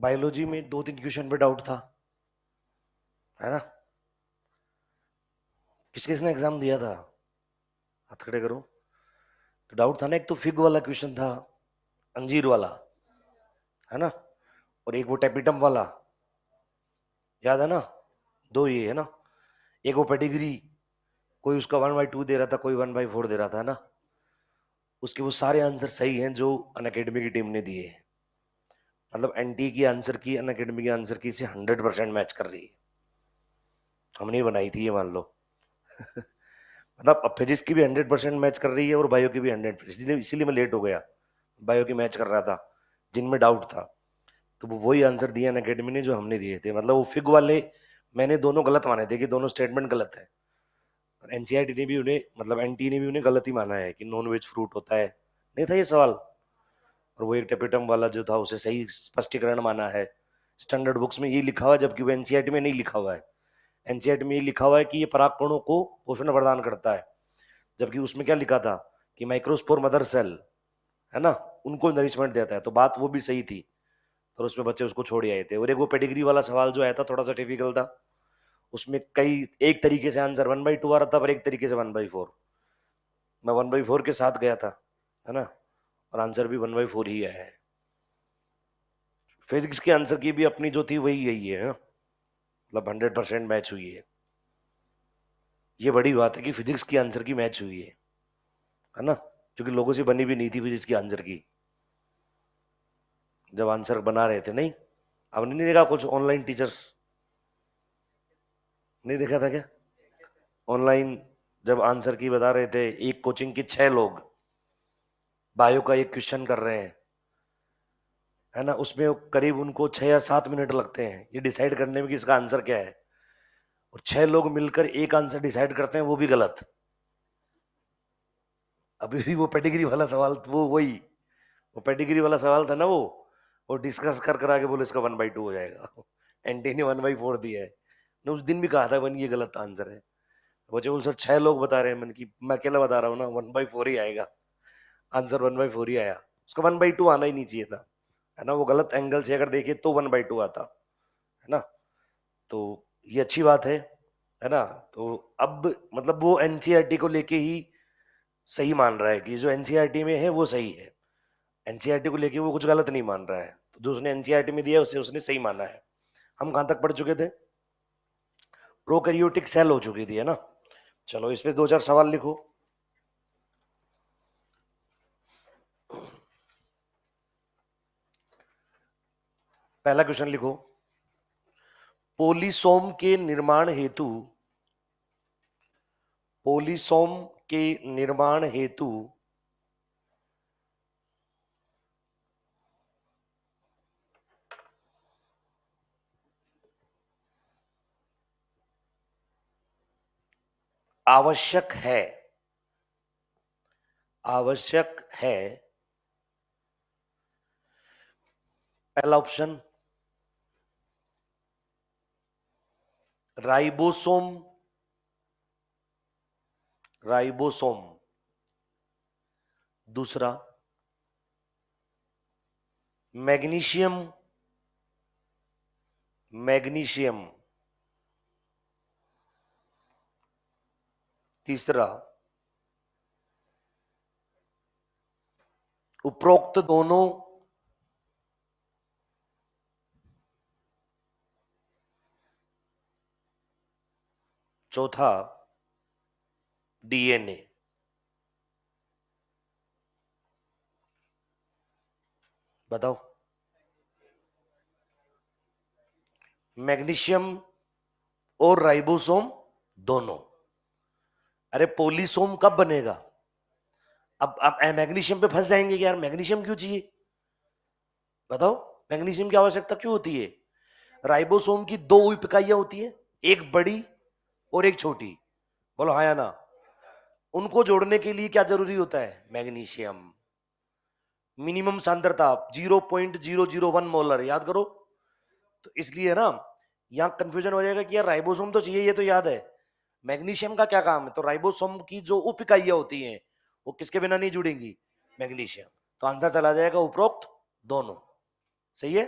Biology में 2-3 question पे doubt था, है ना? किस किसने एग्जाम दिया था? हाथ खड़े करो। तो डाउट था ना, एक तो फिग वाला क्वेश्चन था, अंजीर वाला, है ना? और एक वो टेपिटम वाला, याद है ना? दो ये है ना। एक वो पेडिग्री, कोई उसका 1/2 दे रहा था, कोई 1/4 दे रहा था ना। उसके वो सारे आंसर सही हैं जो अनअकैडमी की टीम ने दिए हैं। मतलब एनटी की आंसर की अनअकैडमी के आंसर की से 100% मैच कर रही है। हमने बनाई थी ये, मान लो। मतलब अब फिजिक्स की भी 100% मैच कर रही है और बायो की भी 100, इसीलिए इसीलिए मैं लेट हो गया। बायो की मैच कर रहा था जिनमें डाउट था। तो वो वही आंसर दिया अनअकैडमी ने जो हमने दिए थे। मतलब वो फिग वाले मैंने दोनों गलत माने थे कि दोनों स्टेटमेंट गलत है। और एनसीईआरटी ने भी उन्हें, मतलब एनटी ने भी उन्हें गलत ही माना है कि नॉन वेज फ्रूट होता है। नहीं था ये सवाल। और वो एक टेपिटम वाला जो था उसे सही स्पष्टीकरण माना है। स्टैंडर्ड बुक्स में ये लिखा हुआ है, जबकि वो एनसीईआरटी में नहीं लिखा हुआ है। एनसीईआरटी में ये लिखा हुआ है कि ये परागकणों को पोषण प्रदान करता है, जबकि उसमें क्या लिखा था कि माइक्रोस्पोर मदर सेल, है ना, उनको नरिशमेंट देता है। तो बात वो भी सही थी, पर उसमें बच्चे उसको छोड़ ही आए थे। और एक वो पेडिग्री वाला सवाल जो आया था थोड़ा सा टिपिकल था। उसमें कई एक तरीके से आंसर 1/2 आ रहा था, पर एक तरीके से 1/4। मैं 1/4 के साथ गया था, है ना, और आंसर भी 1/4 ही आया है। फिजिक्स के आंसर की भी अपनी जो थी वही यही है, मतलब 100% मैच हुई है। ये बड़ी बात है कि फिजिक्स की आंसर की मैच हुई है ना? क्योंकि लोगों से बनी भी नहीं थी फिजिक्स की आंसर की जब आंसर बना रहे थे। नहीं, आपने नहीं देखा कुछ ऑनलाइन टीचर्स? नहीं देखा था क्या ऑनलाइन? जब आंसर की बता रहे थे, एक कोचिंग के 6 लोग बायो का एक क्वेश्चन कर रहे हैं, है ना, उसमें करीब उनको 6 या 7 मिनट लगते हैं ये डिसाइड करने में कि इसका आंसर क्या है। और 6 लोग मिलकर एक आंसर डिसाइड करते हैं, वो भी गलत। अभी भी वो पेडिग्री वाला सवाल, वो वही वो पेडिग्री वाला सवाल था ना, वो डिस्कस कर कर आगे बोले इसका 1/2 हो जाएगा। एंटी ने 1/4 दिया है। ने उस दिन भी कहा था वन ये गलत आंसर है। बच्चे बोल सर 6 लोग बता रहे हैं, मैंने की मैं अकेला बता रहा हूँ ना, 1/4 ही आएगा। आंसर 1/4 ही आया, उसका 1/2 आना ही नहीं चाहिए था, है ना? वो गलत एंगल से अगर देखे तो 1/2 आता, है ना? तो ये अच्छी बात है ना? तो अब मतलब वो एनसीईआरटी को लेके ही सही मान रहा है कि जो एनसीईआरटी में है वो सही है। एनसीईआरटी को लेके वो कुछ गलत नहीं मान रहा है। तो जो उसने एनसीईआरटी में दिया उसे उसने सही माना है। हम कहां तक पढ़ चुके थे? प्रोकैरियोटिक सेल हो चुकी थी, है ना? चलो इस पे 2-4 सवाल लिखो। पहला क्वेश्चन लिखो, पोलिसोम के निर्माण हेतु, पोलिसोम के निर्माण हेतु आवश्यक है, आवश्यक है, पहला ऑप्शन राइबोसोम, राइबोसोम। दूसरा मैग्नीशियम, मैग्नीशियम। तीसरा उपरोक्त दोनों, चौथा डीएनए। बताओ। मैग्नीशियम और राइबोसोम दोनों। अरे पोलिसोम कब बनेगा? अब मैग्नीशियम पे फंस जाएंगे कि यार मैग्नीशियम क्यों चाहिए? बताओ, मैग्नीशियम की आवश्यकता क्यों होती है? राइबोसोम की दो उप इकाइयां होती है, एक बड़ी और एक छोटी। बोलो हाँ या ना? उनको जोड़ने के लिए क्या जरूरी होता है? मैग्नीशियम। मिनिमम सांद्रता 0.001 मोलर, याद करो। तो इसलिए ना, यहां कंफ्यूजन हो जाएगा कि यार राइबोसोम तो चाहिए, ये तो याद है। मैग्नीशियम का क्या काम है? तो राइबोसोम की जो उप इकाइयां होती हैं वो किसके बिना नहीं जुड़ेंगी? मैग्नीशियम। तो आंसर चला जाएगा उपरोक्त दोनों। सही है?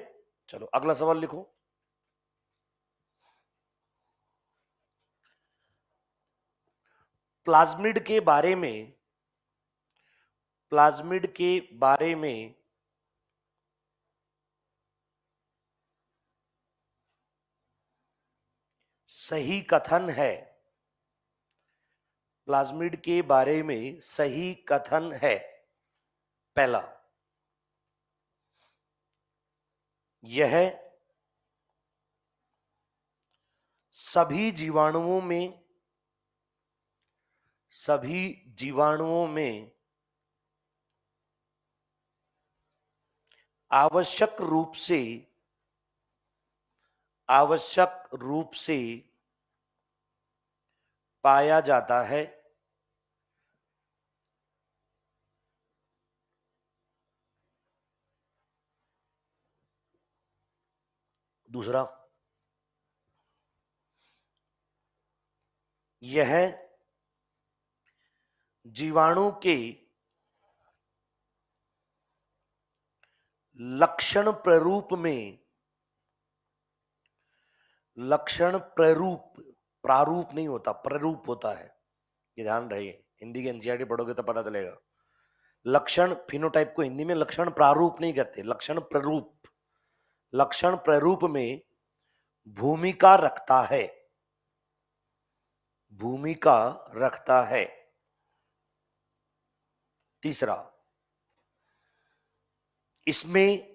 चलो अगला सवाल लिखो। प्लाज्मिड के बारे में, प्लाज्मिड के बारे में सही कथन है, प्लाज्मिड के बारे में सही कथन है। पहला, यह सभी जीवाणुओं में, सभी जीवाणुओं में आवश्यक रूप से, आवश्यक रूप से पाया जाता है। दूसरा, यह जीवाणु के लक्षण प्ररूप में, लक्षण प्ररूप, प्रारूप नहीं होता, प्ररूप होता है, ये ध्यान रहे। हिंदी के एनसीईआरटी पढ़ोगे तो पता चलेगा। लक्षण, फिनोटाइप को हिंदी में लक्षण प्रारूप नहीं कहते, लक्षण प्ररूप। लक्षण प्ररूप में भूमिका रखता है, भूमिका रखता है। तीसरा, इसमें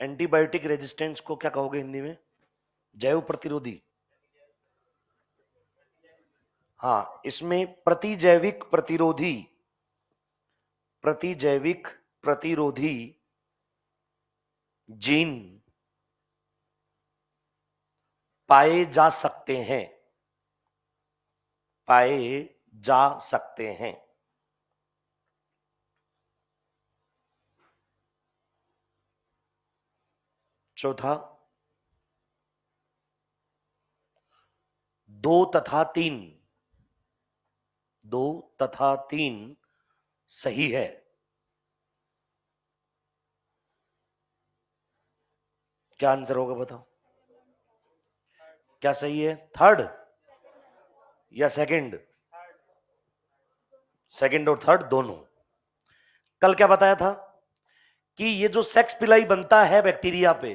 एंटीबायोटिक रेजिस्टेंस को क्या कहोगे हिंदी में? जैव प्रतिरोधी। हाँ, इसमें प्रतिजैविक प्रतिरोधी, प्रतिजैविक प्रतिरोधी जीन पाए जा सकते हैं, पाए जा सकते हैं। चौथा, 2 तथा 3, 2 तथा 3 सही है। क्या आंसर होगा बताओ? क्या सही है, थर्ड या सेकंड? सेकंड और थर्ड दोनों। कल क्या बताया था कि ये जो सेक्स पिलाई बनता है बैक्टीरिया पे,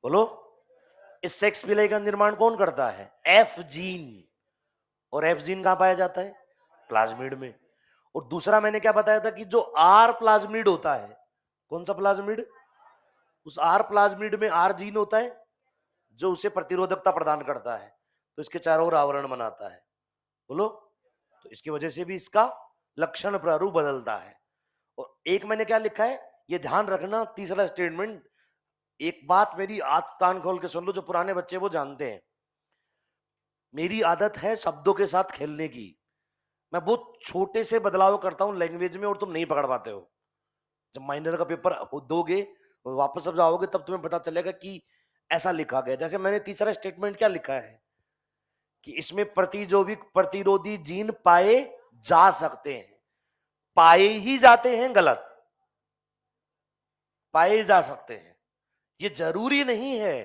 बोलो, इस सेक्स पिलाई का निर्माण कौन करता है? F gene. और एफ जीन कहां पाया जाता है? प्लाज्मिड में। और दूसरा मैंने क्या बताया था कि जो आर प्लाज्मिड होता है, कौन सा प्लाज्मिड? उस आर प्लाज्मिड में आर जीन होता है जो उसे प्रतिरोधकता प्रदान करता है, तो इसके चारों ओर आवरण बनाता है, बोलो। तो इसकी वजह से भी इसका लक्षण प्रारूप बदलता है। और एक मैंने क्या लिखा है, ये ध्यान रखना, तीसरा स्टेटमेंट, एक बात मेरी आज कान खोल के सुन लो, जो पुराने बच्चे वो जानते हैं, मेरी आदत है शब्दों के साथ खेलने की। मैं बहुत छोटे से बदलाव करता हूं लैंग्वेज में और तुम नहीं पकड़ पाते हो। जब माइनर का पेपर दोगे, वापस अब जाओगे, तब तुम्हें पता चलेगा कि ऐसा लिखा गया। जैसे मैंने तीसरा स्टेटमेंट क्या लिखा है कि इसमें प्रतिजैविक प्रतिरोधी जीन पाए जा सकते हैं। पाए ही जाते हैं गलत, पाए जा सकते हैं। ये जरूरी नहीं है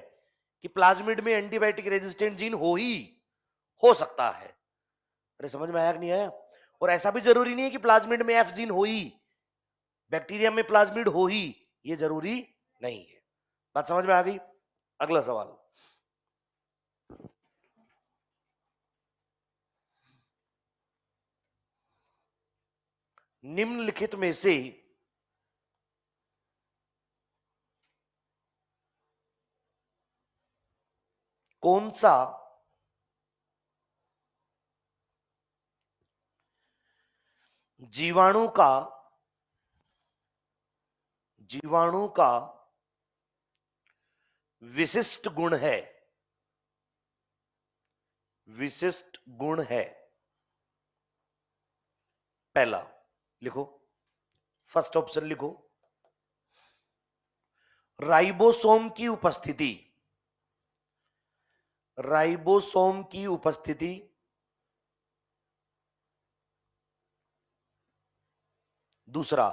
कि प्लाज्मिड में एंटीबायोटिक रेजिस्टेंट जीन हो सकता है। अरे समझ में आया कि नहीं आया? और ऐसा भी जरूरी नहीं है कि प्लाज्मिड में एफ जीन बैक्टीरिया में प्लाज्मिड ये जरूरी नहीं है। बात समझ में आ गई? अगला सवाल, निम्नलिखित में से कौन सा जीवाणु का, जीवाणु का विशिष्ट गुण है, विशिष्ट गुण है? पहला लिखो, फर्स्ट ऑप्शन लिखो, राइबोसोम की उपस्थिति, राइबोसोम की उपस्थिति, दूसरा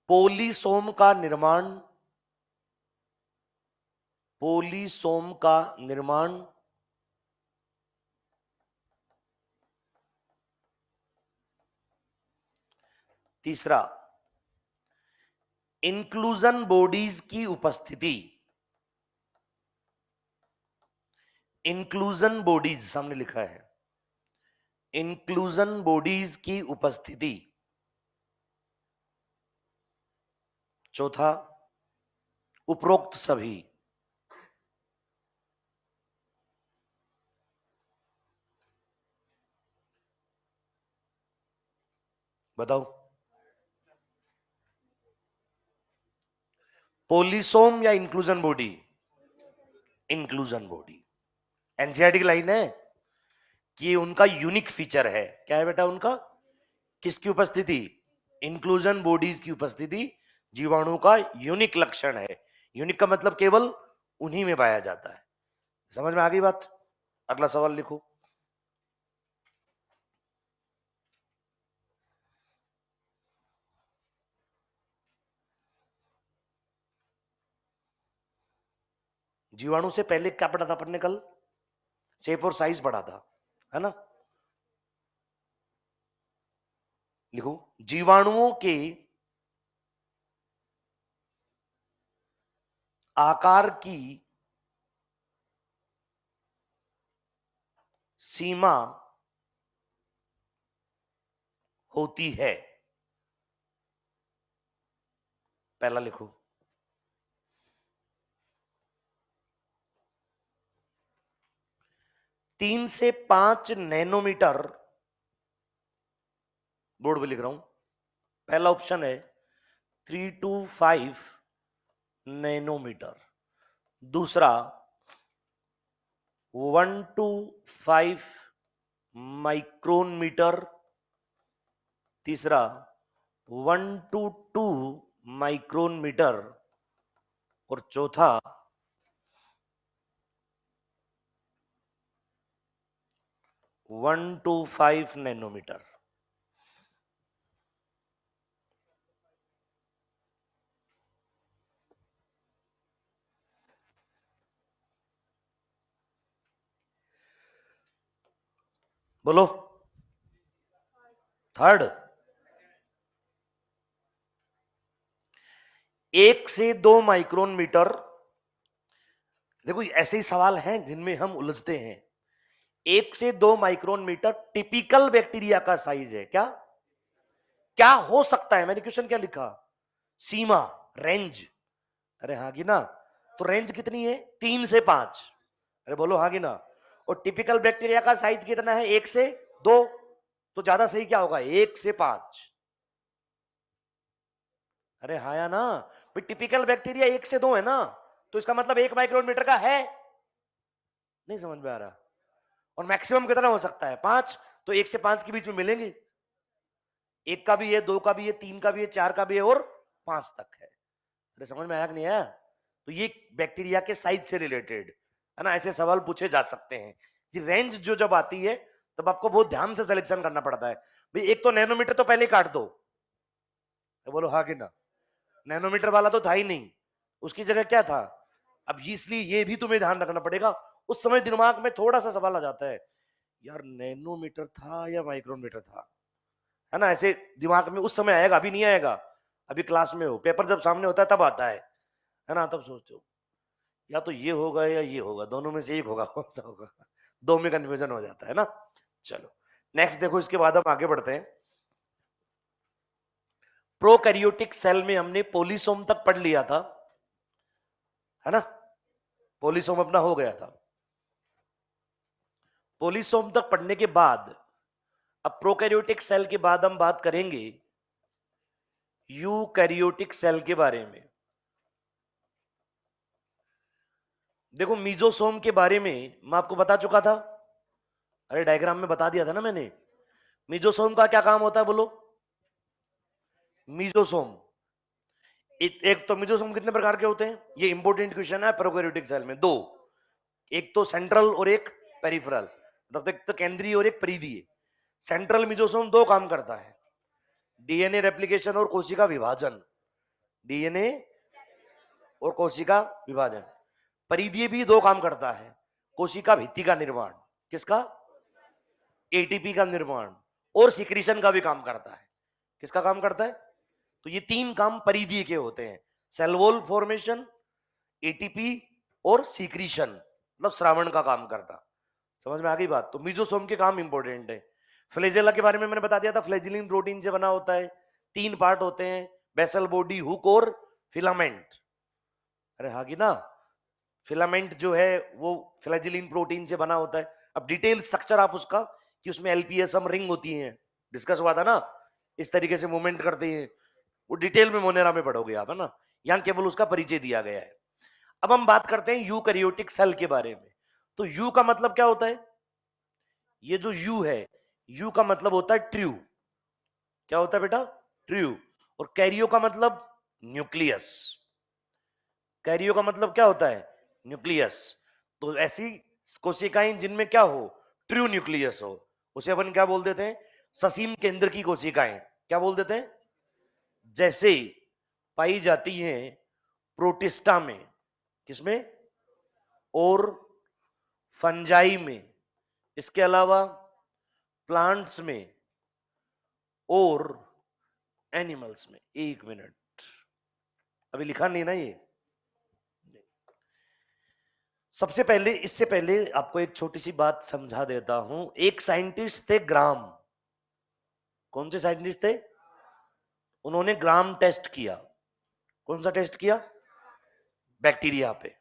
पोलीसोम का निर्माण, पोलीसोम का निर्माण, तीसरा इंक्लूजन बॉडीज की उपस्थिति, इंक्लूजन बॉडीज सामने लिखा है, इंक्लूजन बॉडीज की उपस्थिति, चौथा उपरोक्त सभी। बताओ, पोलीसोम या inclusion body? Inclusion body. NCERT की लाइन है कि उनका यूनिक फीचर है। क्या है बेटा उनका? किसकी उपस्थिति? इंक्लूजन बॉडीज की उपस्थिति जीवाणु का यूनिक लक्षण है। यूनिक का मतलब केवल उन्हीं में पाया जाता है। समझ में आ गई बात? अगला सवाल लिखो। जीवाणु से पहले क्या पढ़ा था अपन ने कल? शेप और साइज पढ़ा था, है ना? लिखो, जीवाणुओं के आकार की सीमा होती है। पहला लिखो, 3 से 5 नैनोमीटर। बोर्ड पे लिख रहा हूं, पहला ऑप्शन है 3 to 5 नैनोमीटर, दूसरा 1 to 5 माइक्रोन मीटर, तीसरा 1 to 2 माइक्रोन मीटर, और चौथा 1 to 5 नैनोमीटर। बोलो, थर्ड। 1 से 2 माइक्रोन मीटर। देखो ऐसे ही सवाल हैं जिनमें हम उलझते हैं। 1 से 2 माइक्रोन मीटर टिपिकल बैक्टीरिया का साइज है। क्या क्या हो सकता है? मैंने क्वेश्चन क्या लिखा? सीमा, रेंज। अरे हाँ की ना? तो रेंज कितनी है? 3 से 5। अरे बोलो हाँ की ना? और टिपिकल बैक्टीरिया का साइज कितना है? 1 से 2। तो ज्यादा सही क्या होगा? 1 से 5। अरे हाँ या ना? भाई टिपिकल बैक्टीरिया 1 से 2 है ना, तो इसका मतलब 1 माइक्रोन मीटर का है। नहीं समझ में आ रहा? और मैक्सिमम कितना हो सकता है? 5। तो 1 से 5 के बीच में मिलेंगे। 1 का भी है, 2 का भी है, 3 का भी है, 4 का भी है, और 5 तक है। अरे समझ में आया कि नहीं आया? तो ये बैक्टीरिया के साइज से रिलेटेड है ना, ऐसे सवाल पूछे जा सकते हैं कि रेंज जो जब आती है तब आपको बहुत ध्यान से सिलेक्शन करना पड़ता है। भाई एक तो नैनोमीटर तो पहले काट दो। तो बोलो हाँ कि ना? नैनोमीटर वाला तो था ही नहीं, उसकी जगह क्या था? अब इसलिए ये भी तुम्हें ध्यान रखना पड़ेगा। उस समय दिमाग में थोड़ा सा सवाल आ जाता है, यार नैनोमीटर था या माइक्रोमीटर था, है ना? ऐसे दिमाग में उस समय आएगा, अभी नहीं आएगा। अभी क्लास में हो, पेपर जब सामने होता है तब आता है ना? तब सोचते हो या तो ये होगा या ये होगा, दोनों में से एक होगा, कौन सा होगा? दो में कंफ्यूजन हो जाता है ना। चलो नेक्स्ट देखो, इसके बाद हम आगे बढ़ते हैं। प्रोकैरियोटिक सेल में हमने पोलीसोम तक पढ़ लिया था, है ना? पोलीसोम अपना हो गया था। पोलीसोम तक पढ़ने के बाद अब प्रोकैरियोटिक सेल के बाद हम बात करेंगे यूकैरियोटिक सेल के बारे में। देखो मीजोसोम के बारे में मैं आपको बता चुका था। अरे डायग्राम में बता दिया था ना मैंने। मीजोसोम का क्या काम होता है बोलो? मीजोसोम, एक तो मीजोसोम कितने प्रकार के होते हैं? ये इंपॉर्टेंट क्वेश्चन है प्रोकैरियोटिक सेल में। दो, एक तो सेंट्रल और एक पेरिफेरल, मतलब एक तो केंद्रीय और एक परिधीय। सेंट्रल मिजोसोम दो काम करता है, डीएनए रेप्लिकेशन और कोशिका विभाजन, डीएनए और कोशिका विभाजन। परिधीय भी दो काम करता है, कोशिका भित्ति का निर्माण, किसका, एटीपी का निर्माण, और सिक्रीशन का भी काम करता है। किसका काम करता है? तो ये तीन काम परिधीय के होते हैं, सेल वॉल फॉर्मेशन, एटीपी और सीक्रीशन, मतलब श्रावण का काम करना। समझ में आ गई बात? तो मिजोसोम के काम इंपॉर्टेंट है। फ्लैजेला के बारे में मैंने बता दिया था, फ्लैजिलिन प्रोटीन से बना होता है, तीन पार्ट होते हैं, बेसल बॉडी, हुक और फिलामेंट। अरे हाँ कि ना, फिलामेंट जो है वो फ्लैजिलिन प्रोटीन से बना होता है। अब डिटेल स्ट्रक्चर आप उसका, कि उसमें एलपीएसएम रिंग होती है, डिस्कस हुआ था ना, इस तरीके से मूवमेंट करते हैं, वो डिटेल में मोनेरा में पढ़ोगे आप, है ना। यहाँ केवल उसका परिचय दिया गया है। अब हम बात करते हैं यूकैरियोटिक सेल के बारे में। तो यू का मतलब क्या होता है? ये जो यू है, यू का मतलब होता है ट्रू। क्या होता है बेटा? ट्रू। और कैरियो का मतलब न्यूक्लियस। कैरियो का मतलब क्या होता है? न्यूक्लियस। तो ऐसी कोशिकाएं जिनमें क्या हो, ट्रू न्यूक्लियस हो, उसे अपन क्या बोल देते हैं? ससीम केंद्र की कोशिकाएं। क्या बोल देते हैं? जैसे पाई जाती हैं प्रोटिस्टा में, किसमें? और फंजाई में, इसके अलावा प्लांट्स में और एनिमल्स में। एक मिनट, अभी लिखा नहीं ना ये। सबसे पहले, इससे पहले आपको एक छोटी सी बात समझा देता हूं। एक साइंटिस्ट थे ग्राम। कौन से साइंटिस्ट थे? उन्होंने ग्राम टेस्ट किया। कौन सा टेस्ट किया? बैक्टीरिया पे।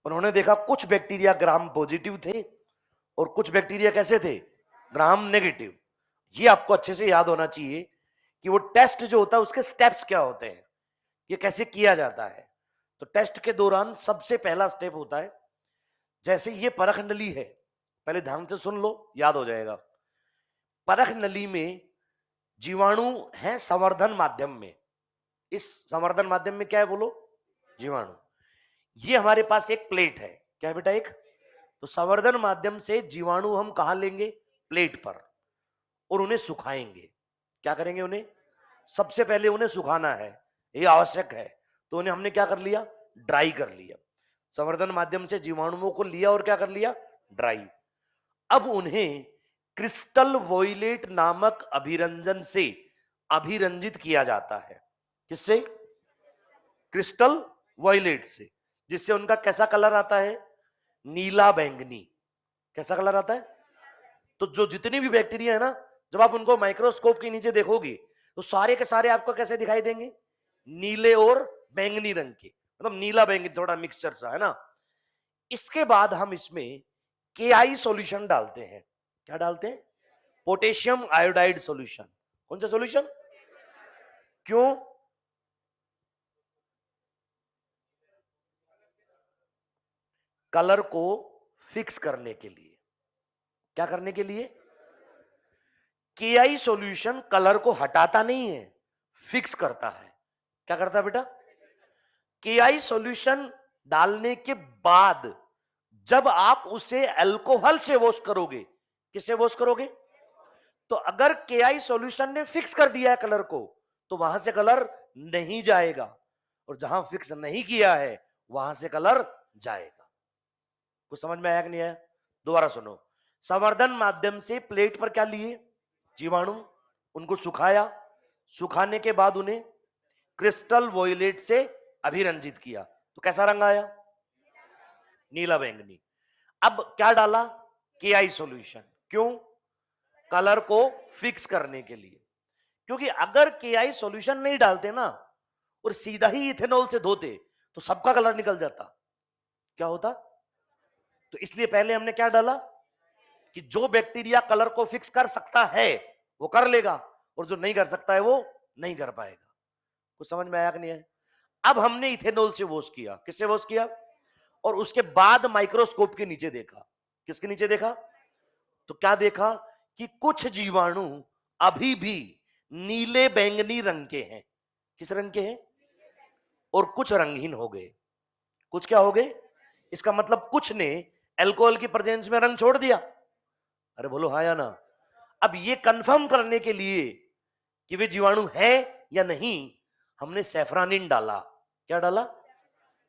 उन्होंने देखा कुछ बैक्टीरिया ग्राम पॉजिटिव थे और कुछ बैक्टीरिया कैसे थे? Gram negative. ये आपको अच्छे से याद होना चाहिए कि वो टेस्ट जो होता है उसके स्टेप्स क्या होते हैं, ये कैसे किया जाता है। तो टेस्ट के दौरान सबसे पहला स्टेप होता है, जैसे ये परख नली है, पहले ध्यान से सुन लो, याद हो जाएगा। परख नली में जीवाणु है संवर्धन माध्यम में। इस संवर्धन माध्यम में क्या है बोलो? जीवाणु। ये हमारे पास एक प्लेट है, क्या है बेटा? एक। तो संवर्धन माध्यम से जीवाणु हम कहां लेंगे? प्लेट पर, और उन्हें सुखाएंगे। क्या करेंगे? उन्हें सबसे पहले उन्हें सुखाना है, ये आवश्यक है। तो उन्हें हमने क्या कर लिया? ड्राई कर लिया। संवर्धन माध्यम से जीवाणुओं को लिया और क्या कर लिया? ड्राई। अब उन्हें क्रिस्टल वॉयलेट नामक अभिरंजन से अभिरंजित किया जाता है। किससे? क्रिस्टल वॉयलेट से, जिससे उनका कैसा कलर आता है? नीला बैंगनी। कैसा कलर आता है? तो जो जितनी भी बैक्टीरिया है ना, जब आप उनको माइक्रोस्कोप के नीचे देखोगे तो सारे के सारे आपको कैसे दिखाई देंगे? नीले और बैंगनी रंग के, मतलब नीला बैंगनी, थोड़ा मिक्सचर सा, है ना। इसके बाद हम इसमें केआई सॉल्यूशन डालते हैं। क्या डालते हैं? Potassium iodide solution. कौन सा सॉल्यूशन? क्यों? कलर को फिक्स करने के लिए। क्या करने के लिए? केआई सॉल्यूशन कलर को हटाता नहीं है, फिक्स करता है। क्या करता है बेटा? केआई सॉल्यूशन डालने के बाद जब आप उसे अल्कोहल से वॉश करोगे, किससे वॉश करोगे? तो अगर केआई सॉल्यूशन ने फिक्स कर दिया है कलर को, तो वहां से कलर नहीं जाएगा, और जहां फिक्स नहीं किया है वहां से कलर जाएगा। कुछ समझ में आया कि नहीं आया? दोबारा सुनो। संवर्धन माध्यम से प्लेट पर क्या लिए? जीवाणु। उनको सुखाया, सुखाने के बाद उन्हें क्रिस्टल वॉयलेट से अभिरंजित किया, तो कैसा रंग आया? नीला बैंगनी। अब क्या डाला? केआई सॉल्यूशन। क्यों? कलर को फिक्स करने के लिए। क्योंकि अगर केआई सॉल्यूशन नहीं डालते ना और सीधा ही इथेनॉल से धोते, तो सबका कलर निकल जाता। क्या होता? तो इसलिए पहले हमने क्या डाला कि जो बैक्टीरिया कलर को फिक्स कर सकता है वो कर लेगा, और जो नहीं कर सकता है वो नहीं कर पाएगा। कुछ समझ में आया कि नहीं है? अब हमने इथेनॉल से वॉश किया। किससे वॉश किया? और उसके बाद माइक्रोस्कोप के नीचे देखा। किसके नीचे देखा? तो क्या देखा कि कुछ जीवाणु अभी भी नीले बैंगनी रंग के हैं। किस रंग के हैं? और कुछ रंगहीन हो गए। कुछ क्या हो गए? इसका मतलब कुछ ने अल्कोहल की प्रेजेंस में रंग छोड़ दिया? अरे बोलो हाँ या ना। अब ये कंफर्म करने के लिए कि वे जीवाणु है या नहीं, हमने सेफ्रानिन डाला। क्या डाला?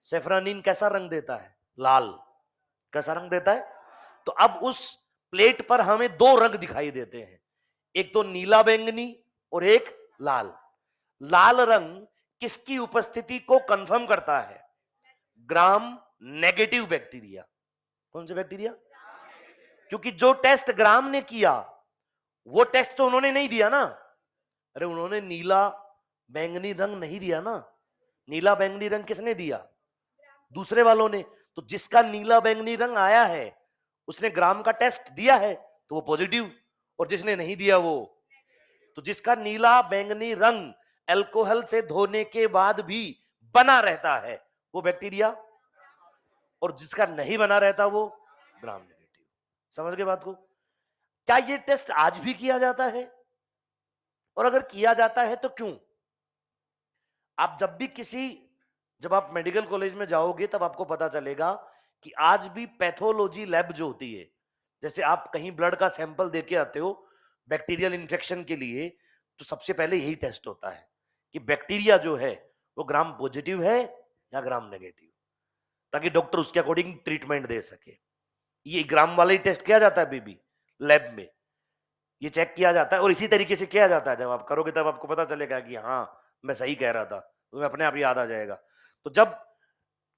सेफ्रानिन कैसा रंग देता है? लाल। कैसा रंग देता है? तो अब उस प्लेट पर हमें दो रंग दिखाई देते हैं, एक तो नीला बैंगनी और एक लाल। लाल रंग किसकी उपस्थिति को कंफर्म करता है? Gram negative bacteria. कौन से बैक्टीरिया? क्योंकि जो टेस्ट ग्राम ने किया वो टेस्ट तो उन्होंने नहीं दिया ना। अरे उन्होंने नीला बैंगनी रंग नहीं दिया ना। नीला बैंगनी रंग किसने दिया? दूसरे वालों ने। तो जिसका नीला बैंगनी रंग आया है उसने ग्राम का टेस्ट दिया है तो वो पॉजिटिव, और जिसने नहीं दिया वो। तो जिसका नीला बैंगनी रंग अल्कोहल से धोने के बाद भी बना रहता है वो बैक्टीरिया, और जिसका नहीं बना रहता वो ग्राम नेगेटिव। समझ गए बात को? क्या ये टेस्ट आज भी किया जाता है? और अगर किया जाता है तो क्यों? आप जब आप मेडिकल कॉलेज में जाओगे तब आपको पता चलेगा कि आज भी पैथोलॉजी लैब जो होती है, जैसे आप कहीं ब्लड का सैंपल देके आते हो बैक्टीरियल इन्फेक्शन के लिए, तो सबसे पहले यही टेस्ट होता है कि बैक्टीरिया जो है वो ग्राम पॉजिटिव है या ग्राम नेगेटिव, ताकि डॉक्टर उसके अकॉर्डिंग ट्रीटमेंट दे सके। ये ग्राम वाला ही टेस्ट किया जाता है बेबी लैब में, ये चेक किया जाता है और इसी तरीके से किया जाता है। जब आप करोगे तब आपको पता चलेगा कि हाँ मैं सही कह रहा था, तुम्हें अपने आप याद आ जाएगा। तो जब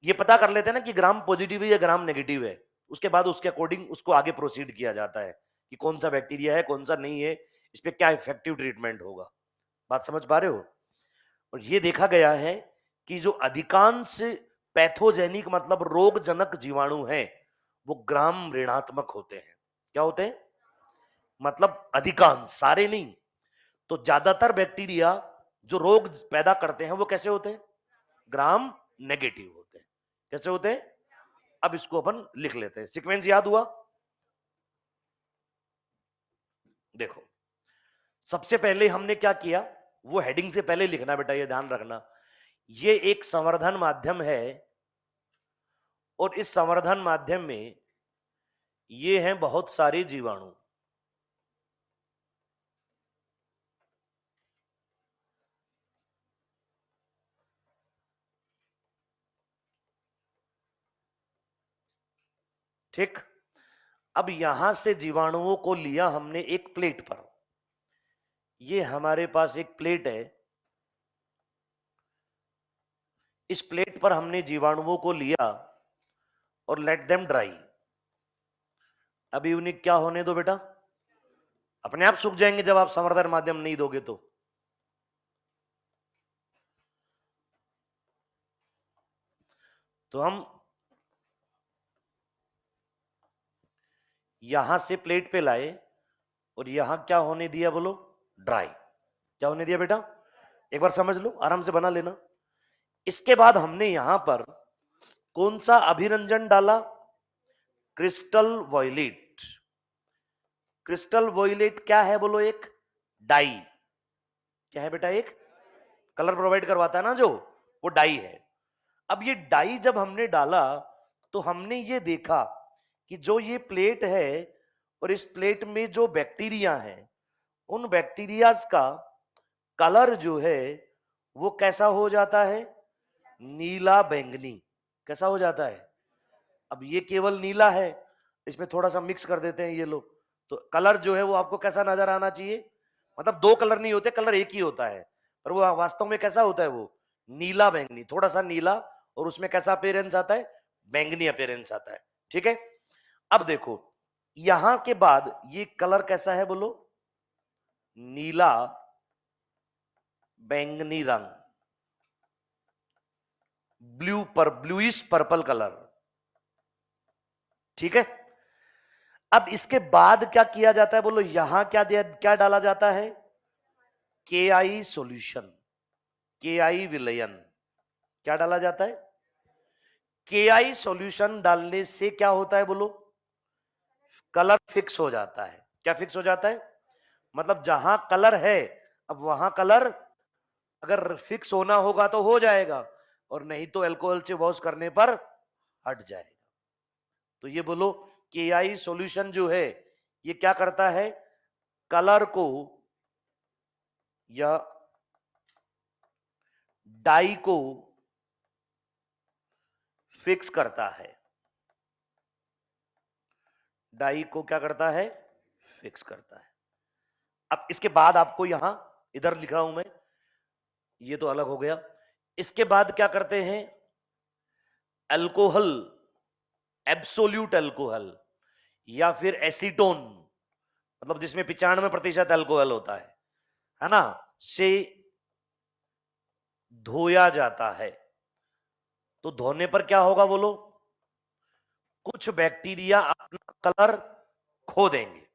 ये पता कर लेते हैं ना कि ग्राम पॉजिटिव है या ग्राम नेगेटिव है, उसके बाद उसके अकॉर्डिंग उसको आगे प्रोसीड किया जाता है कि कौन सा बैक्टीरिया है कौन सा नहीं है, इस पे क्या इफेक्टिव ट्रीटमेंट होगा। बात समझ पा रहे हो? और ये देखा गया है कि जो अधिकांश पैथोजेनिक मतलब रोगजनक जीवाणु हैं वो ग्राम ऋणात्मक होते हैं। क्या होते हैं? मतलब अधिकांश, सारे नहीं। तो ज्यादातर बैक्टीरिया जो रोग पैदा करते हैं वो कैसे होते हैं? ग्राम नेगेटिव होते हैं। कैसे होते हैं? अब इसको अपन लिख लेते हैं। सीक्वेंस याद हुआ? देखो, सबसे पहले हमने क्या किया, वो हेडिंग से पहले लिखना बेटा, ये ध्यान रखना। ये एक संवर्धन माध्यम है और इस संवर्धन माध्यम में ये हैं बहुत सारे जीवाणु। ठीक। अब यहां से जीवाणुओं को लिया हमने एक प्लेट पर। ये हमारे पास एक प्लेट है, इस प्लेट पर हमने जीवाणुओं को लिया और लेट देम ड्राई। अभी उन्हें क्या होने दो बेटा? अपने आप सूख जाएंगे जब आप संवर्धन माध्यम नहीं दोगे तो हम यहां से प्लेट पे लाए और यहां क्या होने दिया बोलो? ड्राई। क्या होने दिया बेटा? एक बार समझ लो, आराम से बना लेना। इसके बाद हमने यहां पर कौन सा अभिरंजन डाला? Crystal violet. क्रिस्टल वॉयलेट क्या है बोलो? एक डाई। क्या है बेटा? एक कलर प्रोवाइड करवाता है ना जो, वो डाई है। अब ये डाई जब हमने डाला तो हमने ये देखा कि जो ये प्लेट है और इस प्लेट में जो बैक्टीरिया है उन बैक्टीरियाज का कलर जो है वो कैसा हो जाता है? नीला बैंगनी। कैसा हो जाता है? अब ये केवल नीला है, इसमें थोड़ा सा मिक्स कर देते हैं ये लोग, तो कलर जो है वो आपको कैसा नजर आना चाहिए? मतलब दो कलर नहीं होते, कलर एक ही होता है, पर वो वास्तव में कैसा होता है? वो नीला बैंगनी, थोड़ा सा नीला, और उसमें कैसा अपीयरेंस आता है? बैंगनी अपीयरेंस आता है। ठीक है। अब देखो यहां के बाद ये कलर कैसा है बोलो? नीला बैंगनी रंग, ब्लूइश पर्पल कलर। ठीक है। अब इसके बाद क्या किया जाता है बोलो? यहां क्या डाला जाता है? के आई सोल्यूशन, के आई विलयन। क्या डाला जाता है? के आई सोल्यूशन डालने से क्या होता है बोलो? कलर फिक्स हो जाता है। क्या फिक्स हो जाता है? मतलब जहां कलर है अब वहां कलर अगर फिक्स होना होगा तो हो जाएगा, और नहीं तो अल्कोहल से वॉश करने पर हट जाएगा। तो ये बोलो के आई सॉल्यूशन जो है ये क्या करता है, कलर को या डाई को फिक्स करता है, डाई को क्या करता है, फिक्स करता है। अब इसके बाद आपको यहां इधर लिख रहा हूं मैं, ये तो अलग हो गया। इसके बाद क्या करते हैं, अल्कोहल, एब्सोल्यूट अल्कोहल या फिर एसीटोन, मतलब जिसमें 95% अल्कोहल होता है ना, से धोया जाता है। तो धोने पर क्या होगा बोलो, कुछ बैक्टीरिया अपना कलर खो देंगे।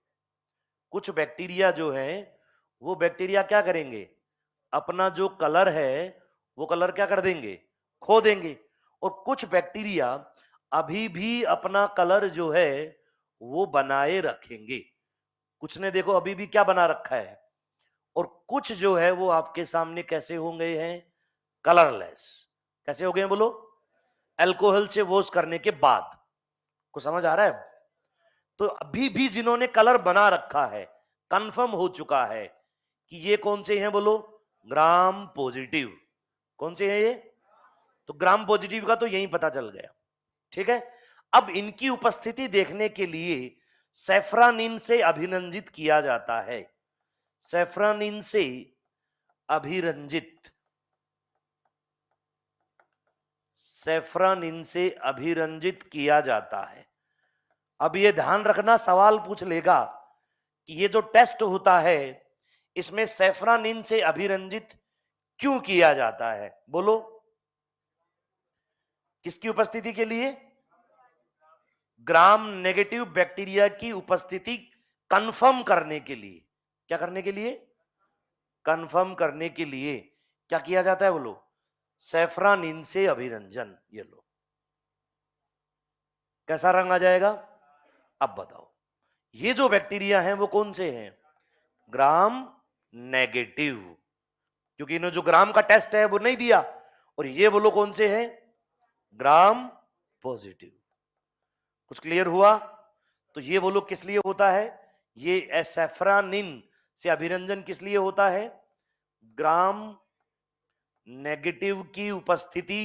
कुछ बैक्टीरिया जो है वो बैक्टीरिया क्या करेंगे, अपना जो कलर है वो कलर क्या कर देंगे, खो देंगे। और कुछ बैक्टीरिया अभी भी अपना कलर जो है वो बनाए रखेंगे। कुछ ने देखो अभी भी क्या बना रखा है, और कुछ जो है वो आपके सामने कैसे होंगे हैं, कलरलेस। कैसे हो गए हैं बोलो, अल्कोहल से वॉश करने के बाद। कुछ समझ आ रहा है। तो अभी भी जिन्होंने कलर बना रखा है, कंफर्म हो चुका है कि ये कौन से हैं बोलो, ग्राम पॉजिटिव। कौन से हैं ये, तो ग्राम पॉजिटिव का तो यही पता चल गया। ठीक है, अब इनकी उपस्थिति देखने के लिए सेफ्रानिन से अभिरंजित किया जाता है। सेफ्रानिन से अभिरंजित, सेफ्रानिन से अभिरंजित किया जाता है। अब ये ध्यान रखना, सवाल पूछ लेगा कि ये जो टेस्ट होता है इसमें सेफ्रानिन से अभिरंजित क्यों किया जाता है, बोलो। किसकी उपस्थिति के लिए, ग्राम नेगेटिव बैक्टीरिया की उपस्थिति कंफर्म करने के लिए। क्या करने के लिए, कंफर्म करने के लिए क्या किया जाता है बोलो, सेफ्रानिन से अभिरंजन। ये लो, कैसा रंग आ जाएगा। अब बताओ, ये जो बैक्टीरिया हैं वो कौन से हैं, ग्राम नेगेटिव, क्योंकि इन्होंने जो ग्राम का टेस्ट है वो नहीं दिया। और ये बोलो कौन से हैं, ग्राम पॉजिटिव। कुछ क्लियर हुआ। तो ये बोलो किस लिए होता है, ये सेफ्रानिन से अभिरंजन किस लिए होता है, ग्राम नेगेटिव की उपस्थिति,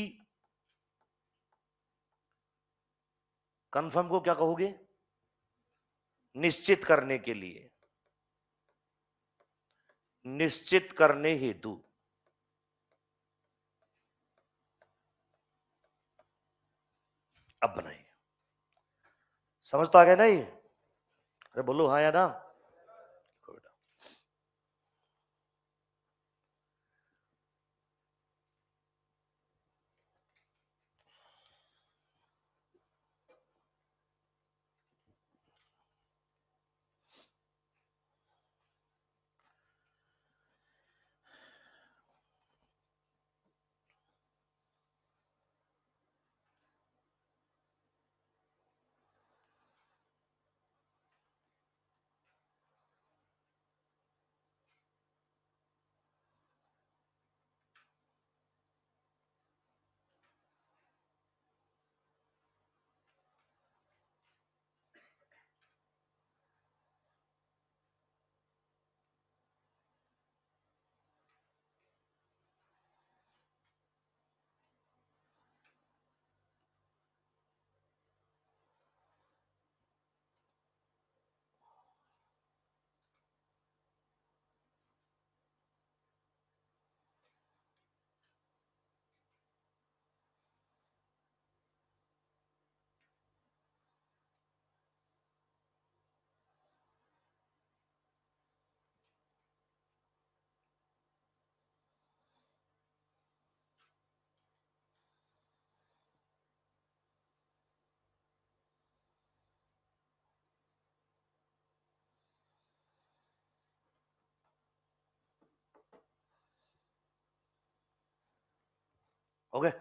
कंफर्म को क्या कहोगे, निश्चित करने के लिए, निश्चित करने हेतु। अब बनाइए, समझ तो आ गया ना ये, अरे बोलो हाँ या ना। हो गए।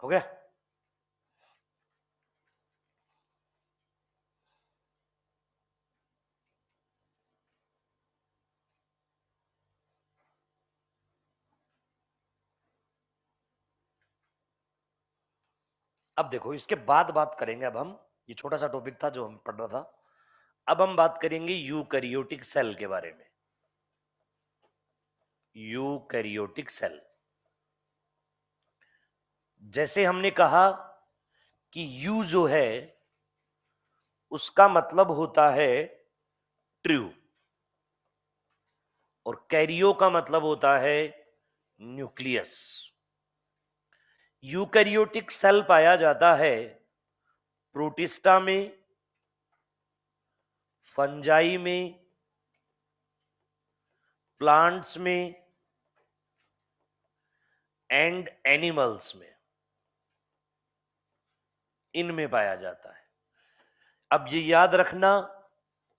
हो गया? अब देखो, इसके बाद बात करेंगे अब हम, ये छोटा सा टॉपिक था जो हम पढ़ रहा था, अब हम बात करेंगे यूकैरियोटिक सेल के बारे में। यूकैरियोटिक सेल, जैसे हमने कहा कि यू जो है उसका मतलब होता है ट्रू, और कैरियो का मतलब होता है न्यूक्लियस। यूकैरियोटिक सेल पाया जाता है प्रोटिस्टा में, फंजाई में, प्लांट्स में एंड एनिमल्स में, इनमें पाया जाता है। अब ये याद रखना,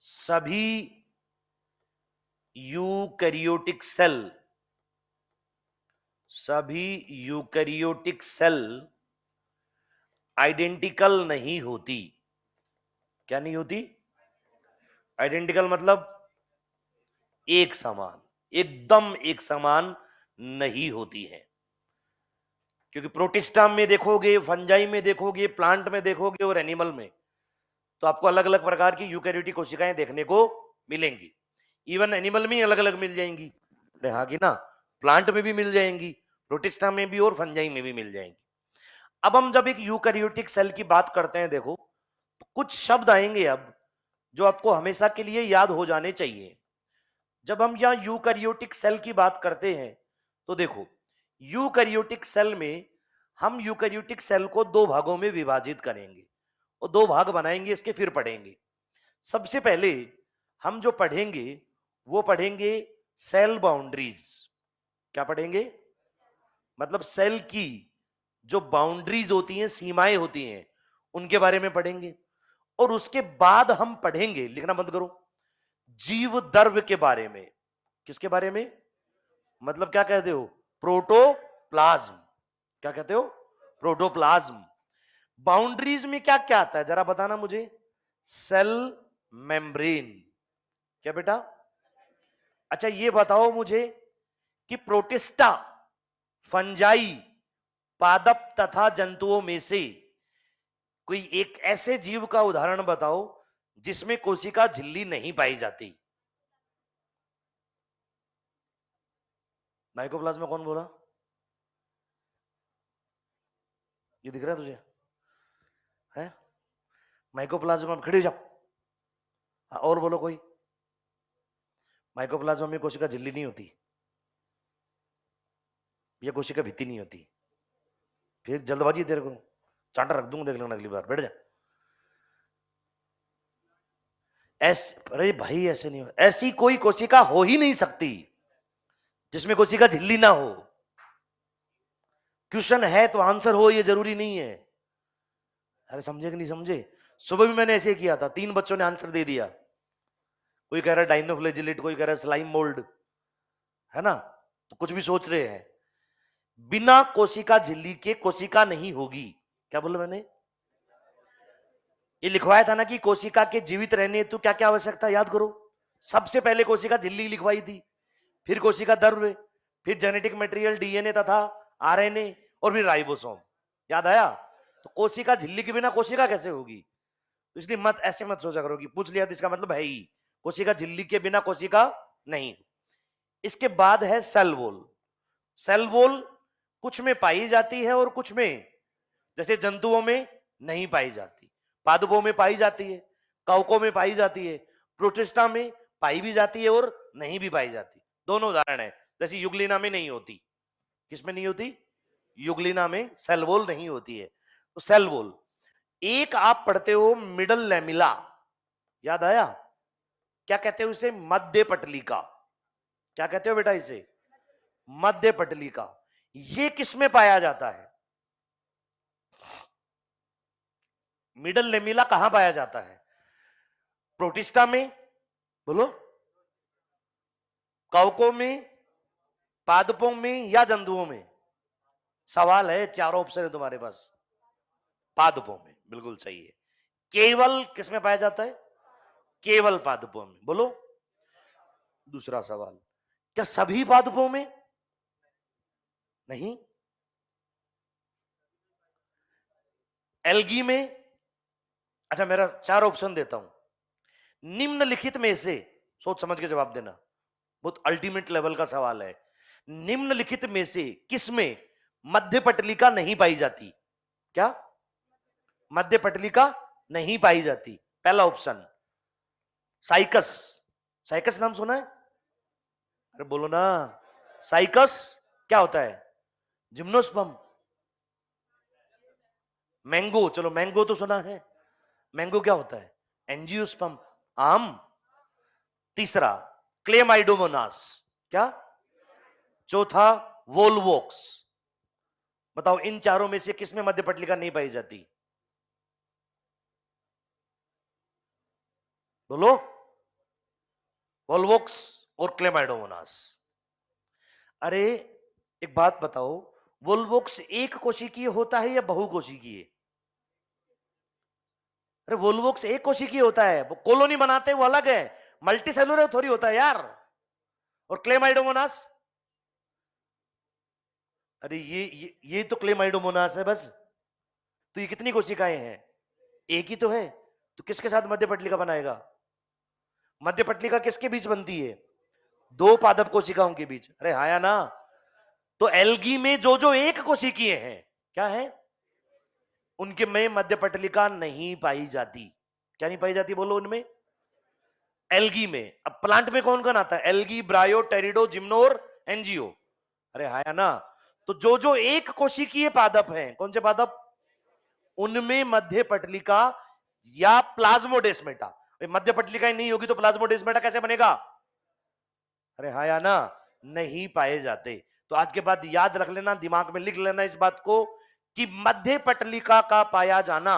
सभी यूकैरियोटिक सेल, सभी यूकैरियोटिक सेल आइडेंटिकल नहीं होती। क्या नहीं होती? आइडेंटिकल मतलब एक समान, एकदम एक समान नहीं होती है। क्योंकि प्रोटिस्टा में देखोगे, फंजाई में देखोगे, प्लांट में देखोगे और एनिमल में, तो आपको अलग अलग प्रकार की यूकैरियोटिक कोशिकाएं देखने को मिलेंगी। इवन एनिमल में अलग अलग मिल जाएंगी, अरे हाँ कि ना, प्लांट में भी मिल जाएंगी, प्रोटिस्टा में भी और फंजाई में भी मिल जाएंगी। अब हम जब एक यूकैरियोटिक सेल की बात करते हैं, देखो तो कुछ शब्द आएंगे अब जो आपको हमेशा के लिए याद हो जाने चाहिए। जब हम यहां यूकैरियोटिक सेल की बात करते हैं तो देखो, यूकैरियोटिक सेल में हम यूकैरियोटिक सेल को दो भागों में विभाजित करेंगे और दो भाग बनाएंगे, इसके फिर पढ़ेंगे। सबसे पहले हम जो पढ़ेंगे वो पढ़ेंगे सेल बाउंड्रीज। क्या पढ़ेंगे? मतलब सेल की जो बाउंड्रीज होती हैं, सीमाएं होती हैं, उनके बारे में पढ़ेंगे। और उसके बाद हम पढ़ेंगे, लिखना बंद करो, जीव द्रव्य के बारे में। किसके बारे में? मतलब क्या कहते हो? प्रोटोप्लाज्म। क्या कहते हो? प्रोटोप्लाज्म। बाउंड्रीज में क्या क्या आता है जरा बताना मुझे। Cell membrane. क्या बेटा? अच्छा ये बताओ मुझे कि प्रोटिस्टा, फंजाई, पादप तथा जंतुओं में से कोई एक ऐसे जीव का उदाहरण बताओ जिसमें कोशिका झिल्ली नहीं पाई जाती। माइकोप्लाज्मा कौन बोला? ये दिख रहा है तुझे? है माइकोप्लाज्मा? खड़े हो जाओ। हाँ, और बोलो कोई। माइकोप्लाज्मा में कोशिका झिल्ली नहीं होती, ये कोशिका भित्ति नहीं होती। फिर जल्दबाजी तेरे को चांटा रख दूंगा, देख लेना अगली बार। बैठ जा। ऐसे, अरे भाई ऐसे नहीं हो, ऐसी कोई कोशिका हो ही नहीं सकती जिसमें कोशिका झिल्ली ना हो। क्वेश्चन है तो आंसर हो, ये जरूरी नहीं है। अरे समझे कि नहीं समझे? सुबह भी मैंने ऐसे किया था, 3 बच्चों ने आंसर दे दिया। कोई कह रहा है डाइनोफ्लेजिलेट, कोई कह रहा है स्लाइम मोल्ड, है ना? तो कुछ भी सोच रहे हैं। बिना कोशिका झिल्ली के कोशिका नहीं होगी। क्या बोला मैंने? ये लिखवाया था ना कि कोशिका के जीवित रहने हेतु क्या क्या आवश्यकता, याद करो। सबसे पहले कोशिका झिल्ली लिखवाई थी, फिर कोशिका द्रव्य, फिर जेनेटिक मटेरियल डीएनए तथा आरएनए, और फिर राइबोसोम। याद आया? तो कोशिका झिल्ली के बिना कोशिका कैसे होगी? तो इसलिए मत ऐसे मत सोचा करो कि पूछ लिया तो इसका मतलब है ही, कोशिका झिल्ली के बिना कोशिका नहीं। इसके बाद है सेल वॉल। सेल वॉल कुछ में पाई जाती है और कुछ में, जैसे जंतुओं में नहीं पाई जाती, पादपों में पाई जाती है, कवकों में पाई जाती है, प्रोटिस्टा में पाई भी जाती है और नहीं भी पाई जाती। दोनों उदाहरण है। जैसे युगलिना में नहीं होती। किसमें नहीं होती? युगलिना में सेल वॉल नहीं होती है। तो सेल वॉल। एक आप पढ़ते हो मिडल लैमिला, याद आया? क्या कहते हो इसे? मध्य पटलिका। क्या कहते हो बेटा इसे? मध्य पटलिका। ये किसमें पाया जाता है? मिडल लेमिला कहां पाया जाता है? प्रोटिस्टा में, बोलो, कवकों में, पादपों में या जंतुओं में? सवाल है, चारों ऑप्शन है तुम्हारे पास। पादपों में, बिल्कुल सही है। केवल किसमें पाया जाता है? केवल पादपों में। बोलो दूसरा सवाल, क्या सभी पादपों में? नहीं। एल्गी में? अच्छा, मेरा चार ऑप्शन देता हूं। निम्नलिखित में से, सोच समझ के जवाब देना, बहुत अल्टीमेट लेवल का सवाल है। निम्नलिखित में से किसमें मध्य पटलिका नहीं पाई जाती? क्या मध्य पटलिका नहीं पाई जाती? पहला ऑप्शन साइकस। साइकस नाम सुना है? अरे बोलो ना। साइकस क्या होता है? जिम्नोस्पर्म। मैंगो, चलो मैंगो तो सुना है। मैंगो क्या होता है? एंजियोस्पर्म। आम। तीसरा क्लेमाइडोमोनास। क्या? चौथा वोल्वोक्स। बताओ इन चारों में से किसमें मध्य पटलिका नहीं पाई जाती? बोलो। वोल्वोक्स और क्लेमाइडोमोनास। अरे एक बात बताओ, वोल्वोक्स एक कोशिकीय होता है या बहुकोशिकीय? अरे वोल्वोक्स एक कोशिकीय होता है, वो कॉलोनी बनाते हैं वो अलग है। मल्टी सेलुलर थोड़ी होता है यार। और क्लेमाइडोमोनास? अरे ये तो क्लेमाइडोमोनास है बस। तो ये कितनी कोशिकाएं हैं? एक ही तो है। तो किसके साथ मध्य पटलिका बनाएगा? मध्य पटलिका किसके बीच बनती है? दो पादप कोशिकाओं के बीच। अरे हाँ या ना? तो एल्गी में जो जो एक कोशिकीय हैं, क्या है, उनके में मध्य पटलिका नहीं पाई जाती। क्या नहीं पाई जाती बोलो उनमें? एल्गी में। अब प्लांट में कौन कौन आता है? एल्गी, ब्रायो, टेरिडो, जिम्नो और एनजीओ। अरे हाँ या ना? तो जो जो एक कोशिकीय पादप हैं, कौन से पादप, उनमें मध्य पटलिका या प्लाज्मोडेस्मेटा। मध्य पटलिका ही नहीं होगी तो प्लाज्मोडेस्मेटा कैसे बनेगा? अरे हाँ या ना? नहीं पाए जाते। तो आज के बाद याद रख लेना, दिमाग में लिख लेना इस बात को कि मध्य पटलिका का पाया जाना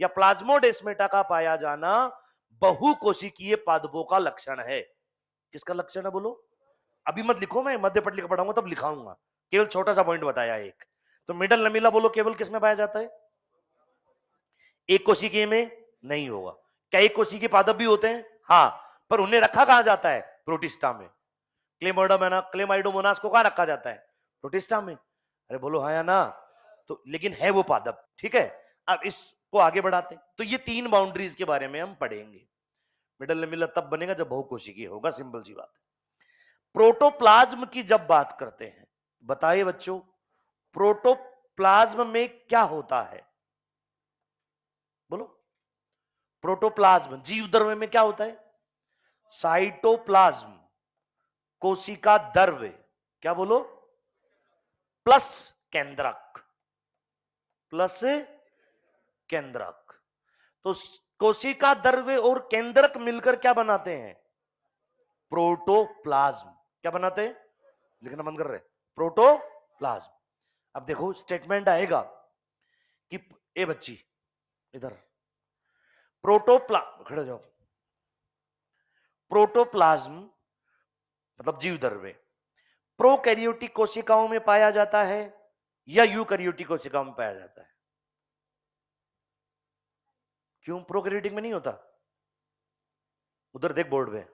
या प्लाज्मोडेस्मेटा का पाया जाना बहुकोशिकीय पादपों का लक्षण है। किसका लक्षण है बोलो? अभी मत लिखो, मैं मध्य पटलिका पढ़ाऊंगा तब लिखाऊंगा। केवल छोटा सा पॉइंट बताया एक। तो मिडल नमीला बोलो केवल किसमें पाया जाता है? एक कोशिकीय में नहीं होगा। क्या एक कोशिकीय पादप भी होते हैं? हाँ। पर उन्हें रखा कहां जाता है? प्रोटिस्टा में। क्लेमाइडोमोनास को कहां रखा जाता है? प्रोटिस्टा में। अरे बोलो हाँ या ना? तो लेकिन है वो पादप, ठीक है। अब इसको आगे बढ़ाते हैं। तो ये तीन बाउंड्रीज के बारे में हम पढ़ेंगे। मिडल लेमिला तब बनेगा जब बहुकोशिकीय होगा, सिंपल सी बात है। प्रोटोप्लाज्म की जब बात करते हैं, बताइए बच्चों, प्रोटोप्लाज्म में क्या होता है? बोलो। प्रोटोप्लाज्म जीव द्रव्य में क्या होता है? साइटोप्लाज्म कोशिका द्रव्य, क्या बोलो, प्लस केंद्रक। प्लस केंद्रक। तो कोशिका द्रव्य और केंद्रक मिलकर क्या बनाते हैं? प्रोटोप्लाज्म। क्या बनाते हैं? लिखना बंद कर रहे? प्रोटोप्लाज्म। अब देखो स्टेटमेंट आएगा कि ए बच्ची इधर, खड़े हो जाओ। प्रोटोप्लाज्म मतलब जीव द्रव्य प्रोकैरियोटिक कोशिकाओं में पाया जाता है या यूकैरियोटिक कोशिकाओं में पाया जाता है? क्यों प्रोकैरियोटिक में नहीं होता? उधर देख बोर्ड पे।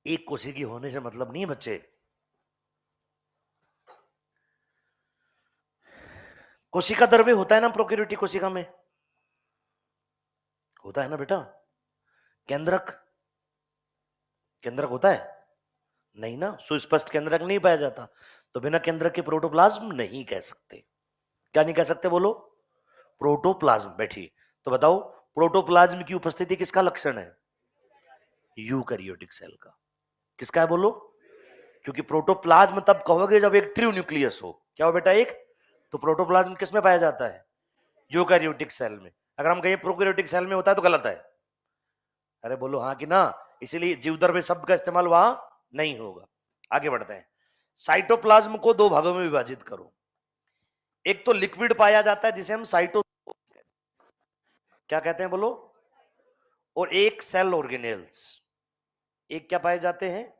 एक कोशिकी होने से मतलब नहीं है बच्चे। कोशिका द्रव्य होता है ना प्रोकैरियोटिक कोशिका में? होता है ना बेटा? केंद्रक, केंद्रक होता है? नहीं ना, सुस्पष्ट केंद्रक नहीं पाया जाता। तो बिना केंद्रक के प्रोटोप्लाज्म नहीं कह सकते। क्या नहीं कह सकते बोलो? प्रोटोप्लाज्म। बैठिए। तो बताओ प्रोटोप्लाज्म की उपस्थिति किसका लक्षण है? यूकैरियोटिक सेल का। किसका है बोलो? क्योंकि प्रोटोप्लाज्म तब कहोगे जब एक ट्रू न्यूक्लियस हो। क्या हो बेटा? एक। तो प्रोटोप्लाज्म किस में पाया जाता है? यूकैरियोटिक सेल में। अगर हम कहें प्रोकैरियोटिक सेल में होता है तो गलत है। अरे बोलो हाँ कि ना? इसीलिए जीवद्रव्य शब्द का इस्तेमाल वहां नहीं होगा। आगे बढ़ते हैं। साइटोप्लाज्म को दो भागों में विभाजित करो। एक तो लिक्विड पाया जाता है जिसे हम साइटो, क्या कहते हैं बोलो, और एक सेल ऑर्गेनेल्स। एक क्या पाए जाते हैं?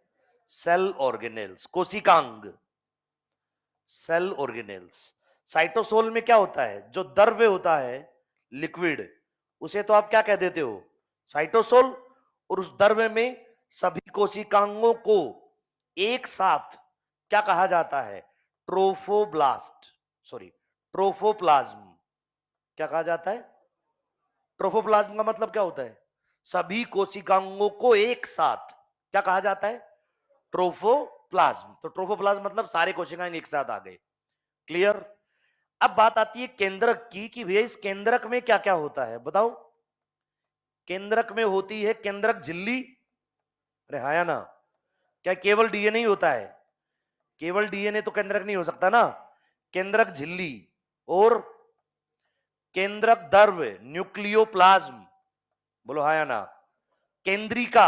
सेल ऑर्गेनेल्स, कोशिकांग, सेल ऑर्गेनेल्स। साइटोसोल में क्या होता है? जो द्रव्य होता है, लिक्विड, उसे तो आप क्या कह देते हो? साइटोसोल। और उस द्रव्य में सभी कोशिकांगों को एक साथ क्या कहा जाता है? Trophoblast, sorry, trophoplasm. क्या कहा जाता है? ट्रोफोप्लाज्म का मतलब क्या होता है? सभी कोशिकांगों को एक साथ क्या कहा जाता है? ट्रोफोप्लाज्म। तो ट्रोफोप्लाज्म मतलब सारे कोशिकाएं एक साथ आ गए। क्लियर? अब बात आती है केंद्रक की कि भैया इस केंद्रक में क्या क्या होता है, बताओ। केंद्रक में होती है केंद्रक झिल्ली। अरे हाँ या ना? क्या केवल डीएनए ही होता है? केवल डीएनए तो केंद्रक नहीं हो सकता ना। केंद्रक झिल्ली और केंद्रक द्रव्य न्यूक्लियोप्लाज्म। बोलो हाँ या ना? केंद्रिका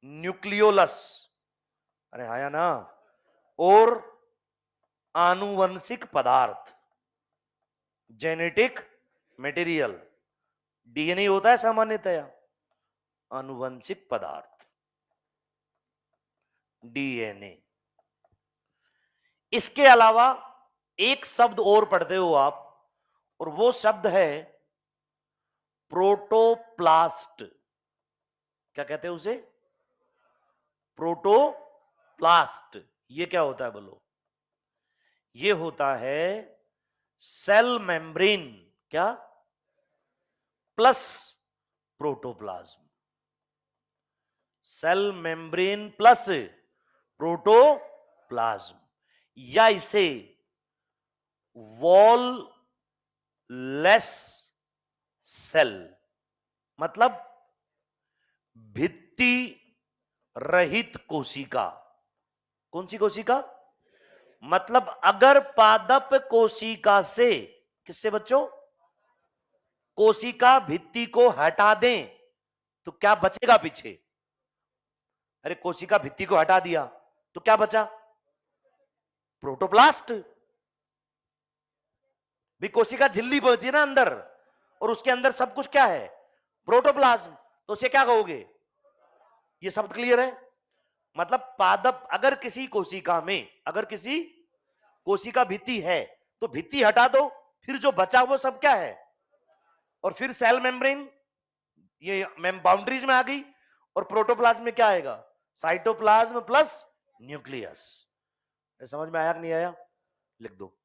न्यूक्लियोलस। अरे हाँ या ना? और आनुवंशिक पदार्थ जेनेटिक मटेरियल। डीएनए होता है सामान्यतया, आनुवंशिक पदार्थ डीएनए। इसके अलावा एक शब्द और पढ़ते हो आप, और वो शब्द है प्रोटोप्लास्ट। क्या कहते हैं उसे? प्रोटोप्लास्ट। ये क्या होता है बोलो? ये होता है सेल मेम्ब्रेन, क्या, plus protoplasm. Cell membrane plus protoplasm, या इसे वॉल लेस सेल, मतलब भित्ति रहित कोशिका। कौन सी कोशिका? मतलब अगर पादप कोशिका से, किससे बच्चों? कोशिका भित्ति को हटा दें तो क्या बचेगा पीछे? अरे कोशिका भित्ति को हटा दिया तो क्या बचा? प्रोटोप्लास्ट। भी कोशिका झिल्ली होती है ना अंदर, और उसके अंदर सब कुछ क्या है? प्रोटोप्लाज्म। तो उसे क्या कहोगे? ये शब्द क्लियर है? मतलब पादप, अगर किसी कोशिका में, अगर किसी कोशिका भित्ति है तो भित्ति हटा दो, फिर जो बचा वो सब क्या है? और फिर सेल मेम्ब्रेन, ये बाउंड्रीज में आ गई। और प्रोटोप्लाज्म में क्या आएगा? Cytoplasm plus nucleus. समझ में आया कि नहीं आया? लिख दो।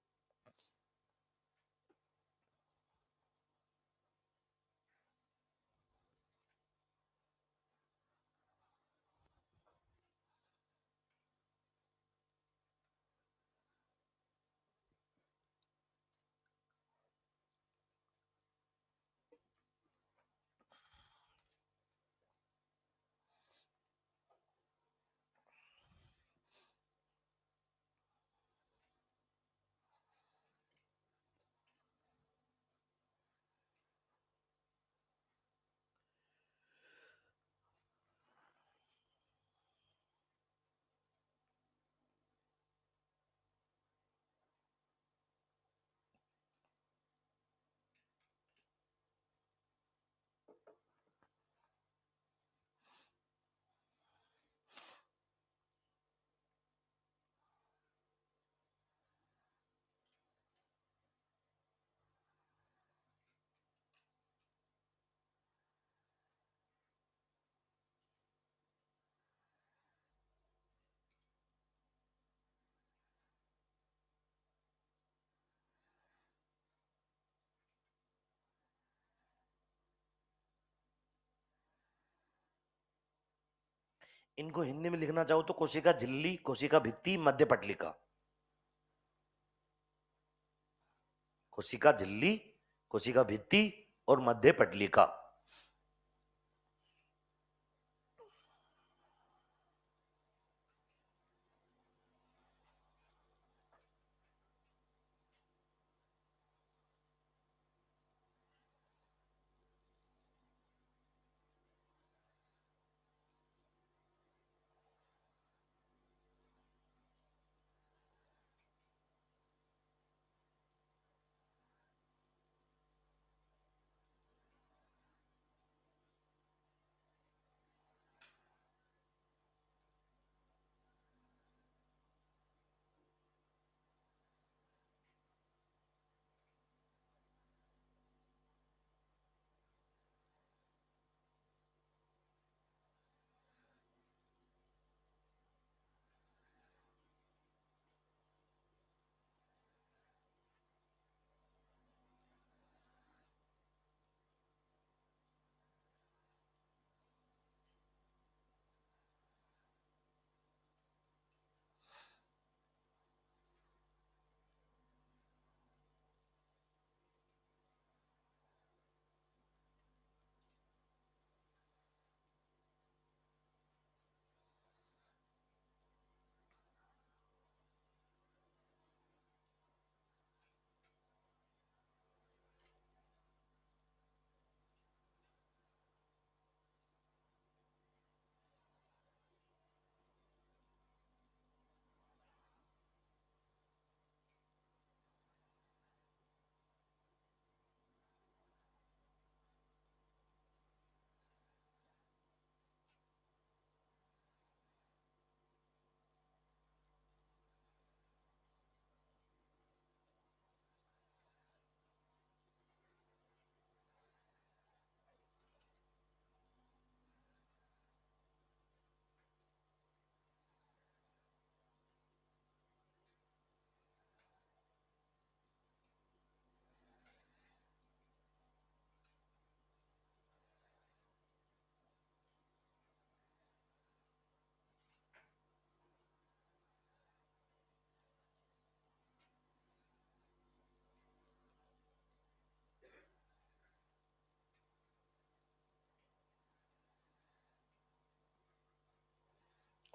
इनको हिंदी में लिखना चाहो तो कोशिका झिल्ली, कोशिका भित्ति, मध्य पटलिका। कोशिका झिल्ली, कोशिका भित्ति और मध्य पटलिका।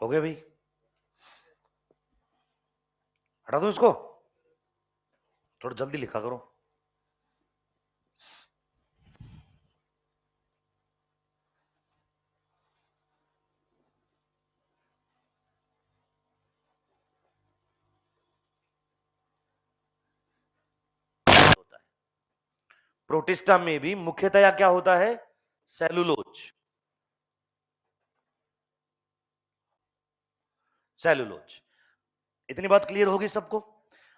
हो गया भाई, हटा दो इसको, थोड़ा जल्दी लिखा करो। होता है प्रोटिस्टा में भी मुख्यतया क्या होता है? सेलुलोज। सेलुलोज। इतनी बात क्लियर होगी सबको?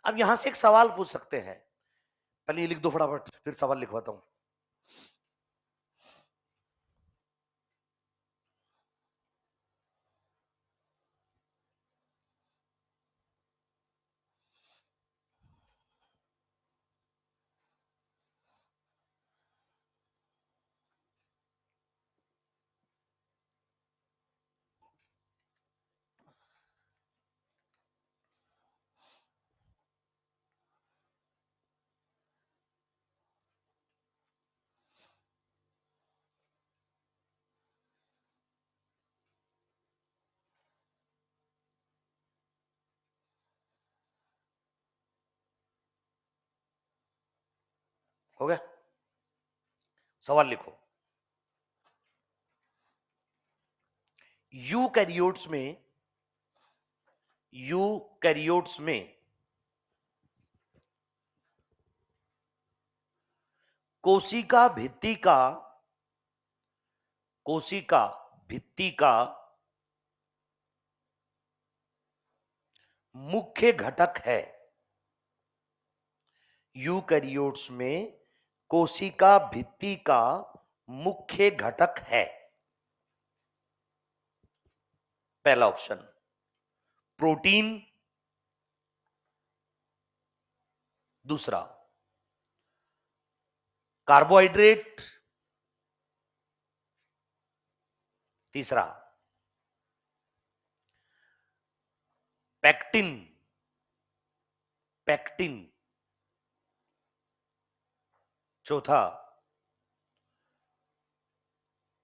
अब यहां से एक सवाल पूछ सकते हैं, पहले ये लिख दो फटाफट, फिर सवाल लिखवाता हूं। हो गया? सवाल लिखो। यूकैरियोट्स में, यूकैरियोट्स में कोशिका भित्ति का, कोशिका भित्ति का मुख्य घटक है। यूकैरियोट्स में कोशिका भित्ति का मुख्य घटक है। पहला ऑप्शन प्रोटीन, दूसरा कार्बोहाइड्रेट, तीसरा पैक्टिन, पैक्टिन, चौथा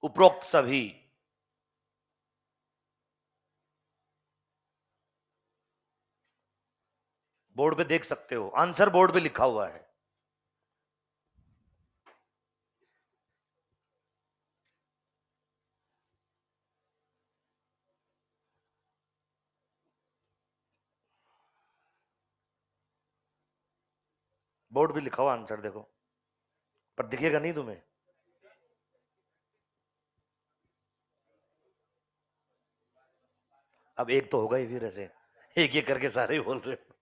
उपरोक्त सभी। बोर्ड पे देख सकते हो, आंसर बोर्ड पे लिखा हुआ है। बोर्ड पे लिखा हुआ आंसर देखो, पर दिखेगा नहीं तुम्हें। अब एक तो होगा ही, फिर ऐसे एक एक करके सारे ही बोल रहे हो।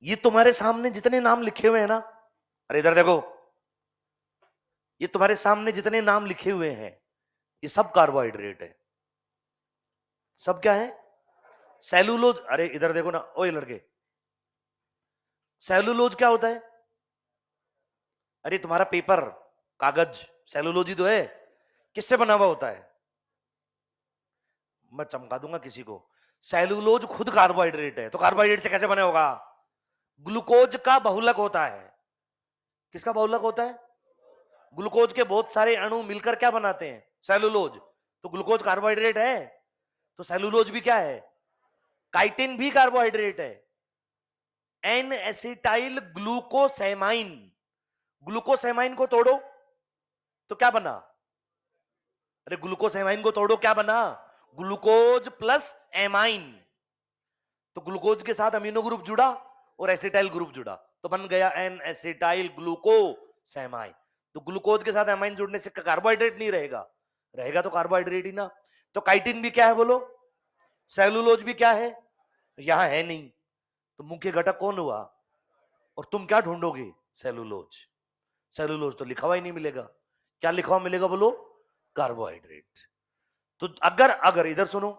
ये तुम्हारे सामने जितने नाम लिखे हुए हैं ना, अरे इधर देखो, ये तुम्हारे सामने जितने नाम लिखे हुए हैं, ये सब कार्बोहाइड्रेट है। सब क्या है? सेलुलोज। अरे इधर देखो ना, ओए लड़के, सेलुलोज क्या होता है? अरे तुम्हारा पेपर, कागज, सेलुलोज ही तो है। किससे बना हुआ होता है? मैं चमका दूंगा किसी को। सेलुलोज खुद कार्बोहाइड्रेट है, तो कार्बोहाइड्रेट से कैसे बने होगा? ग्लूकोज का बहुलक होता है। किसका बहुलक होता है? ग्लूकोज के बहुत सारे अणु मिलकर क्या बनाते हैं? सेलुलोज। तो ग्लूकोज कार्बोहाइड्रेट है, तो सेलुलोज भी क्या है? काइटिन भी कार्बोहाइड्रेट है। एन एसिटाइल ग्लूकोसेमाइन, ग्लूकोसेमाइन को तोड़ो तो क्या बना? अरे ग्लूकोसेमाइन को तोड़ो, क्या बना? Glucose plus amine. तो ग्लूकोज के साथ अमीनो ग्रुप जुड़ा और एसिटाइल ग्रुप जुड़ा, तो बन गया एन एसिटाइल ग्लूकोसेमाइन। तो ग्लूकोज के साथ एमाइन जुड़ने से कार्बोहाइड्रेट नहीं रहेगा, रहेगा तो कार्बोहाइड्रेट ही ना। तो काइटिन भी क्या है बोलो? सेलुलोज भी क्या है? यहां है नहीं, तो मुख्य घटक कौन हुआ? और तुम क्या ढूंढोगे? सेलुलोज। सेलुलोज तो लिखा हुआ ही नहीं मिलेगा। क्या लिखा हुआ मिलेगा बोलो? कार्बोहाइड्रेट। तो अगर अगर इधर सुनो,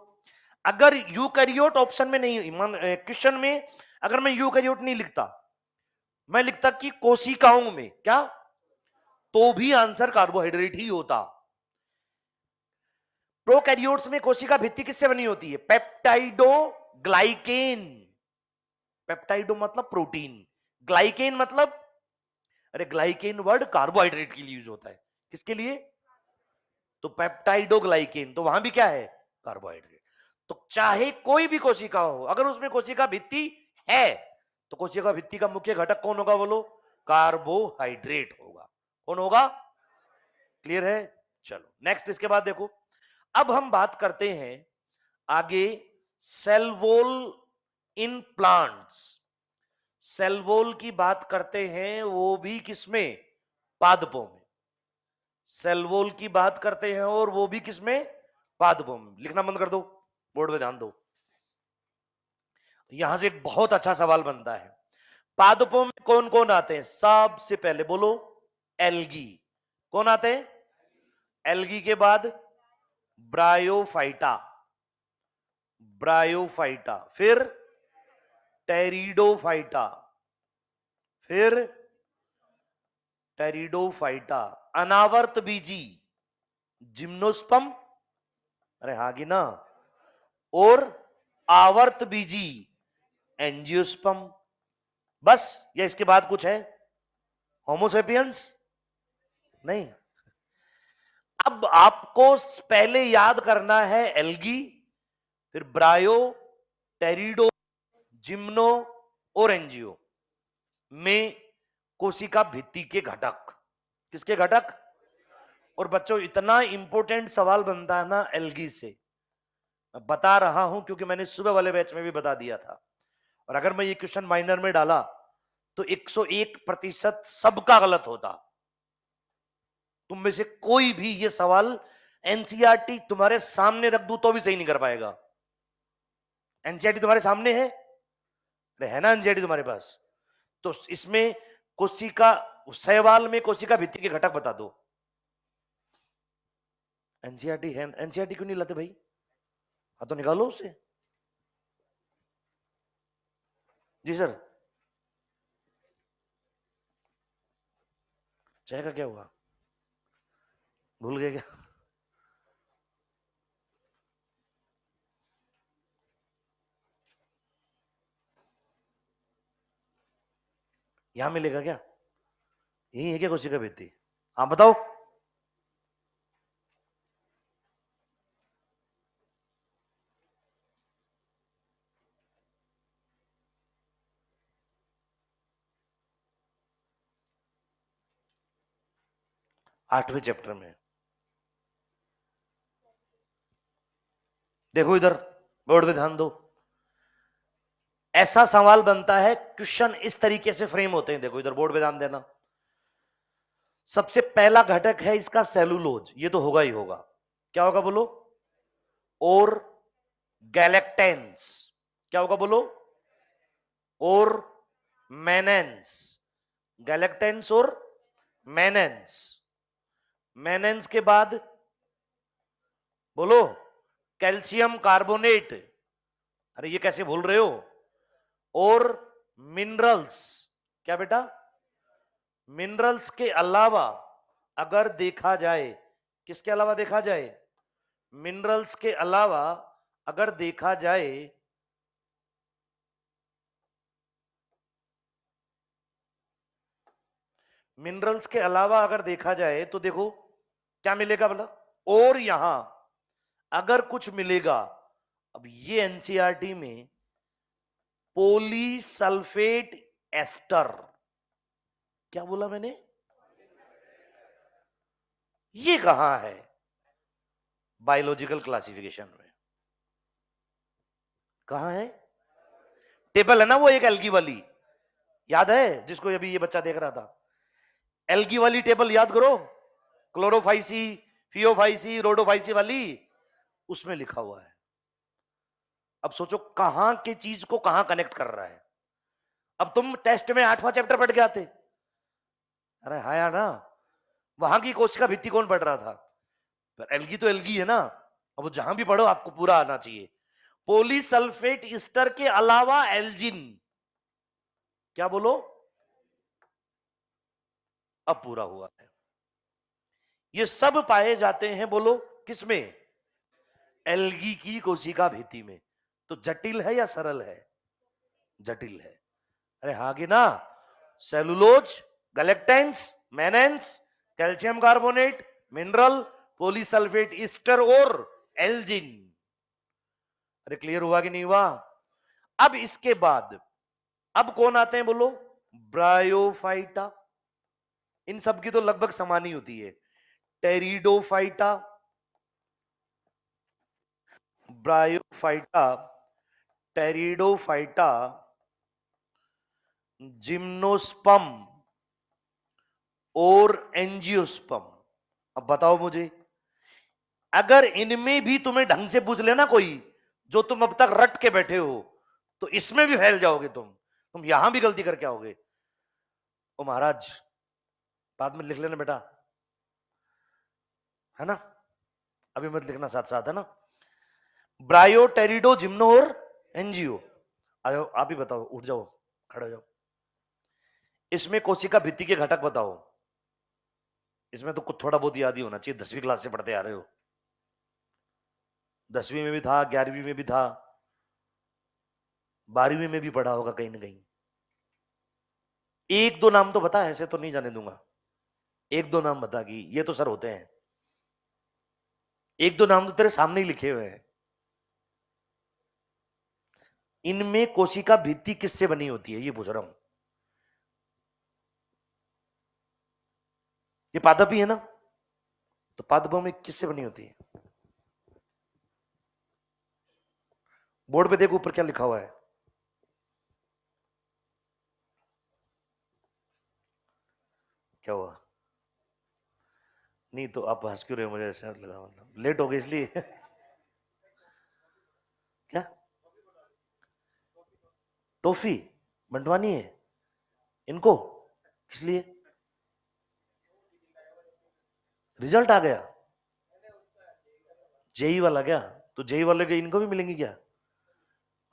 अगर यूकैरियोट ऑप्शन में नहीं, क्वेश्चन में अगर मैं यूकैरियोट नहीं लिखता, मैं लिखता कि कोशिकाओं में क्या, तो भी आंसर कार्बोहाइड्रेट ही होता। प्रोकैरियोट्स में कोशिका भित्ति किससे बनी होती है? पेप्टाइडो ग्लाइकेन। पेप्टाइडो मतलब प्रोटीन, ग्लाइकेन मतलब, अरे ग्लाइकेन वर्ड कार्बोहाइड्रेट के लिए यूज होता है। किसके लिए? तो पेप्टाइडो ग्लाइकेन, तो वहां भी क्या है? कार्बोहाइड्रेट। तो चाहे कोई भी कोशिका हो, अगर उसमें कोशिका भित्ति है तो कोशिका भित्ति का मुख्य घटक कौन होगा बोलो? कार्बोहाइड्रेट होगा। कौन होगा? क्लियर है? चलो नेक्स्ट, इसके बाद देखो, अब हम बात करते हैं आगे cell wall in plants. Cell wall की बात करते हैं, वो भी किसमें? पादपों में। सेल वॉल की बात करते हैं और वो भी किसमें? पादपों में। लिखना बंद कर दो, बोर्ड में ध्यान दो। यहां से एक बहुत अच्छा सवाल बनता है, पादपों में कौन कौन आते हैं? सबसे पहले बोलो एल्गी। कौन आते हैं? एल्गी के बाद ब्रायोफाइटा, ब्रायोफाइटा, फिर टेरिडोफाइटा, फिर टेरिडोफाइटा, अनावर्त बीजी जिम्नोस्पर्म, अरे हागी ना, और आवर्त बीजी एंजियोस्पर्म। बस, या इसके बाद कुछ है? होमोसेपियंस? नहीं। अब आपको पहले याद करना है एल्गी, फिर ब्रायो, टेरिडो, जिम्नो और एंजियो में कोशिका भित्ति के घटक। किसके घटक? और बच्चों इतना इंपॉर्टेंट सवाल बनता है ना एल्गी से, मैं बता रहा हूं क्योंकि मैंने सुबह वाले बैच में भी बता दिया था। और अगर मैं ये क्वेश्चन माइनर में डाला तो 101% सबका गलत होता। तुम में से कोई भी ये सवाल एनसीईआरटी तुम्हारे सामने रख दूं तो भी सही नहीं कर पाएगा। एनसीईआरटी तुम्हारे सामने है, है ना एनसीईआरटी तुम्हारे पास? तो इसमें कोशिका, सवाल में कोशिका भित्ति के घटक बता दो। एनसीईआरटी है, एनसीईआरटी क्यों नहीं लाते भाई? हाँ तो निकालो उसे। जी सर। चाय का क्या हुआ? भूल गए क्या? यहां मिलेगा क्या? यही है क्या कोशिका भित्ति? हाँ बताओ। आठवें चैप्टर में देखो, इधर बोर्ड पे ध्यान दो। ऐसा सवाल बनता है, क्वेश्चन इस तरीके से फ्रेम होते हैं। देखो इधर बोर्ड पे ध्यान देना। सबसे पहला घटक है इसका सेलुलोज, ये तो होगा ही होगा। क्या होगा बोलो? और गैलेक्टेंस। क्या होगा बोलो? और मेनेंस। गैलेक्टेंस और मेनेंस। मेनेंस के बाद बोलो कैल्शियम कार्बोनेट। अरे ये कैसे भूल रहे हो? और मिनरल्स। क्या बेटा? मिनरल्स के अलावा अगर देखा जाए, किसके अलावा देखा जाए? मिनरल्स के अलावा अगर देखा जाए, मिनरल्स के अलावा अगर देखा जाए तो देखो क्या मिलेगा बोला? और यहां अगर कुछ मिलेगा, अब ये एनसीईआरटी में पॉलीसल्फेट एस्टर, क्या बोला मैंने? ये कहां है बायोलॉजिकल क्लासिफिकेशन में? कहां है? टेबल है ना वो, एक एल्गी वाली, याद है जिसको अभी ये बच्चा देख रहा था? एल्गी वाली टेबल याद करो, क्लोरोफाइसी, फियोफाइसी, रोडोफाइसी वाली, उसमें लिखा हुआ है। अब सोचो कहां की चीज को कहां कनेक्ट कर रहा है। अब तुम टेस्ट में 8वां चैप्टर पढ़ के आते, अरे हाँ यार ना, वहां की कोशिका भित्ति कौन पढ़ रहा था? पर एल्गी तो एल्गी है ना। अब वो जहां भी पढ़ो आपको पूरा आना चाहिए। पॉलीसल्फेट ईस्टर के अलावा एल्जिन, क्या बोलो? अब पूरा हुआ है। ये सब पाए जाते हैं बोलो किसमें? एल्गी की कोशिका भित्ति में। तो जटिल है या सरल है? जटिल है। अरे हागे ना, cellulose, galactans, mannans, calcium carbonate, mineral, polysulphate ester और एल्जिन। अरे क्लियर हुआ कि नहीं हुआ? अब इसके बाद अब कौन आते हैं बोलो? ब्रायोफाइटा। इन सब की तो लगभग समान ही होती है। टेरिडोफाइटा, ब्रायोफाइटा, टेरिडोफाइटा, जिम्नोस्पर्म और एंजियोस्पर्म। अब बताओ मुझे, अगर इनमें भी तुम्हें ढंग से पूछ लेना कोई, जो तुम अब तक रट के बैठे हो, तो इसमें भी फैल जाओगे तुम यहां भी गलती करके आओगे। ओ महाराज, बाद में लिख लेना बेटा, है ना? अभी मत लिखना साथ साथ, है ना? ब्रायो, टेरिडो, जिम्नो और एनजीओ। आओ आप ही बताओ, उठ जाओ, खड़े हो जाओ। इसमें कोशिका भित्ति के घटक बताओ। इसमें तो कुछ थोड़ा बहुत याद ही होना चाहिए, 10वीं क्लास से पढ़ते आ रहे हो। 10वीं में भी था, 11वीं में भी था, 12वीं में भी पढ़ा होगा कहीं ना कहीं। एक दो नाम तो बता, ऐसे तो नहीं जाने दूंगा। एक दो नाम बता कि ये तो सर होते हैं। एक दो नाम तो तेरे सामने ही लिखे हुए हैं। इनमें कोशिका भित्ति किससे बनी होती है, ये पूछ रहा हूं। ये पादप ही है ना? तो पादपों में किससे बनी होती है? बोर्ड पे देखो ऊपर क्या लिखा हुआ है। क्या हुआ? नहीं तो आप हंस क्यों रहे हो? मुझे ऐसा लगा, मतलब लेट हो गए इसलिए। क्या? टॉफी बंटवानी है इनको? किस लिए? रिजल्ट आ गया? जेई वाला क्या? तो जेई वाले के इनको भी मिलेंगी क्या?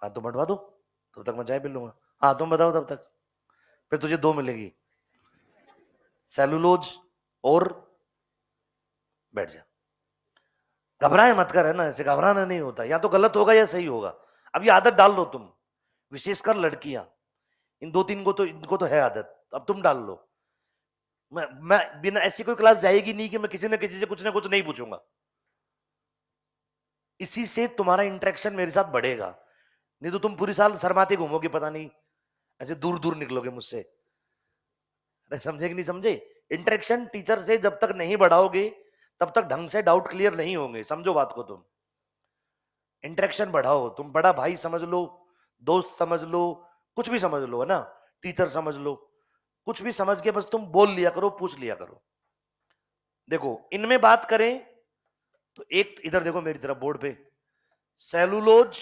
हाँ तो बंटवा दो, तब तक मैं चाय पी लूंगा। हाँ तुम बताओ तब तक। फिर तुझे दो मिलेगी, सेलुलोज और, बैठ जा। घबराए मत कर, है ना? ऐसे घबराना नहीं होता, या तो गलत होगा या सही होगा। अब ये आदत डाल लो तुम, विशेषकर लड़कियां। इन दो तीन को तो, इनको तो है आदत, अब तुम डाल लो। मैं बिना, ऐसी कोई क्लास जाएगी नहीं कि मैं किसी न किसी से कुछ ना कुछ नहीं पूछूंगा। इसी से तुम्हारा इंटरेक्शन मेरे साथ बढ़ेगा। नहीं तो तुम पूरी साल शर्माते घूमोगे, पता नहीं ऐसे दूर दूर निकलोगे मुझसे। अरे समझे कि नहीं समझे? इंटरेक्शन टीचर से जब तक नहीं बढ़ाओगे, तब तक ढंग से डाउट क्लियर नहीं होंगे। समझो बात को तुम। इंटरेक्शन बढ़ाओ, तुम बड़ा भाई समझ लो, दोस्त समझ लो, कुछ भी समझ लो, है ना? टीचर समझ लो, कुछ भी समझ के बस तुम बोल लिया करो, पूछ लिया करो। देखो इनमें बात करें तो एक इधर देखो मेरी तरफ बोर्ड पे, सेलुलोज,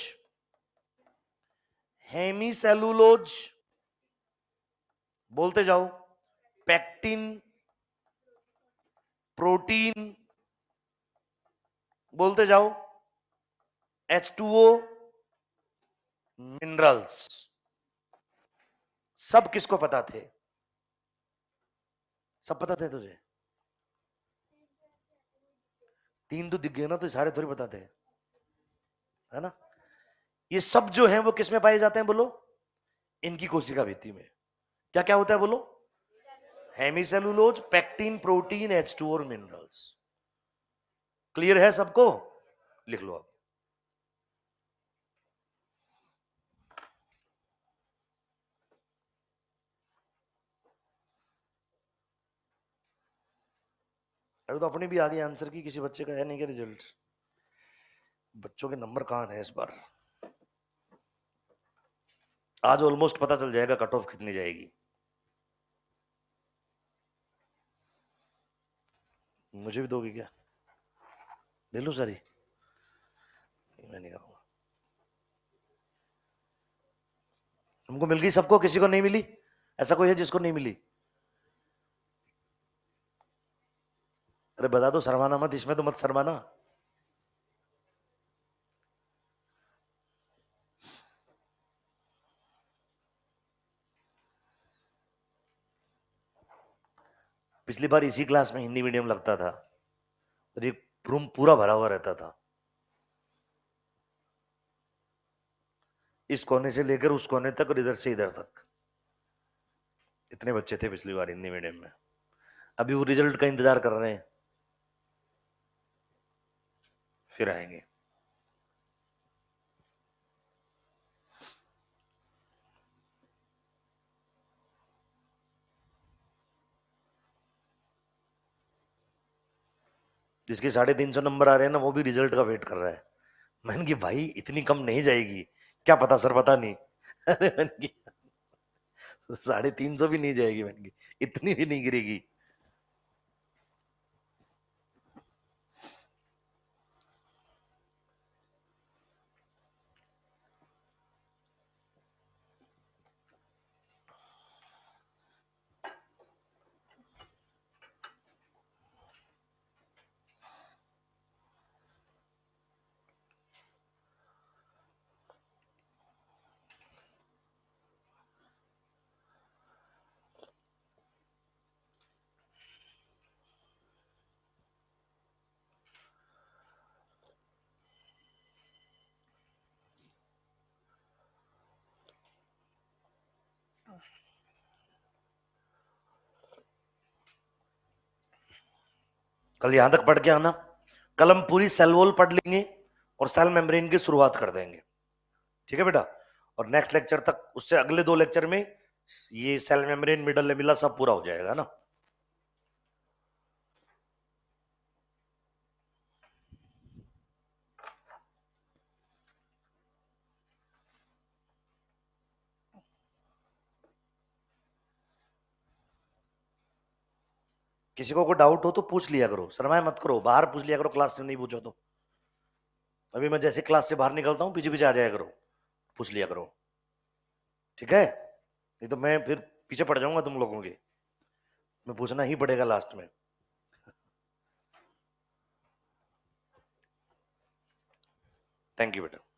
हेमी सेलुलोज, बोलते जाओ, पैक्टिन, प्रोटीन, बोलते जाओ, H2O, मिनरल्स। सब किसको पता थे? सब पता थे तुझे? तीन तो दिख गए ना, तो सारे थोड़ी बताते हैं, है ना? ये सब जो है वो किस में पाए जाते हैं बोलो? इनकी कोशिका भित्ति में। क्या क्या होता है बोलो? हेमीसेलुलोज, पैक्टिन, प्रोटीन, H2 और मिनरल्स। क्लियर है सबको? लिख लो अब। अभी तो अपनी भी आ गई आंसर की, किसी बच्चे का है नहीं क्या रिजल्ट? बच्चों के नंबर कहां है इस बार? आज ऑलमोस्ट पता चल जाएगा कट ऑफ कितनी जाएगी। मुझे भी दोगी क्या? ले लो सारी। मैं नहीं खाऊंगा। तुमको मिल गई सबको, किसी को नहीं मिली? ऐसा कोई है जिसको नहीं मिली? अरे बता दो, शर्माना मत, इसमें तो मत शर्माना। पिछली बार इसी क्लास में हिंदी मीडियम लगता था, और एक रूम पूरा भरा हुआ रहता था। इस कोने से लेकर उस कोने तक और इधर से इधर तक, इतने बच्चे थे पिछली बार हिंदी मीडियम में। अभी वो रिजल्ट का इंतजार कर रहे हैं, फिर आएंगे। जिसके 350 नंबर आ रहे हैं ना, वो भी रिजल्ट का वेट कर रहा है। मैंने की भाई इतनी कम नहीं जाएगी। क्या पता सर, पता नहीं। अरे मैंने की 350 भी नहीं जाएगी, मैंने की इतनी भी नहीं गिरेगी। कल यहां तक पढ़ के आना। कल हम पूरी सेल वॉल पढ़ लेंगे और सेल मेम्ब्रेन की शुरुआत कर देंगे। ठीक है बेटा। और नेक्स्ट लेक्चर तक, उससे अगले 2 लेक्चर में ये सेल मेम्ब्रेन, मिडल लेमिला सब पूरा हो जाएगा ना। किसी को कोई डाउट हो तो पूछ लिया करो, शर्माए मत करो, बाहर पूछ लिया करो, क्लास से नहीं पूछो तो। अभी मैं जैसे क्लास से बाहर निकलता हूँ, पीछे पीछे आ जाया करो, पूछ लिया करो। ठीक है, नहीं तो मैं फिर पीछे पड़ जाऊंगा तुम लोगों के। मैं पूछना ही पड़ेगा लास्ट में। थैंक यू बेटा।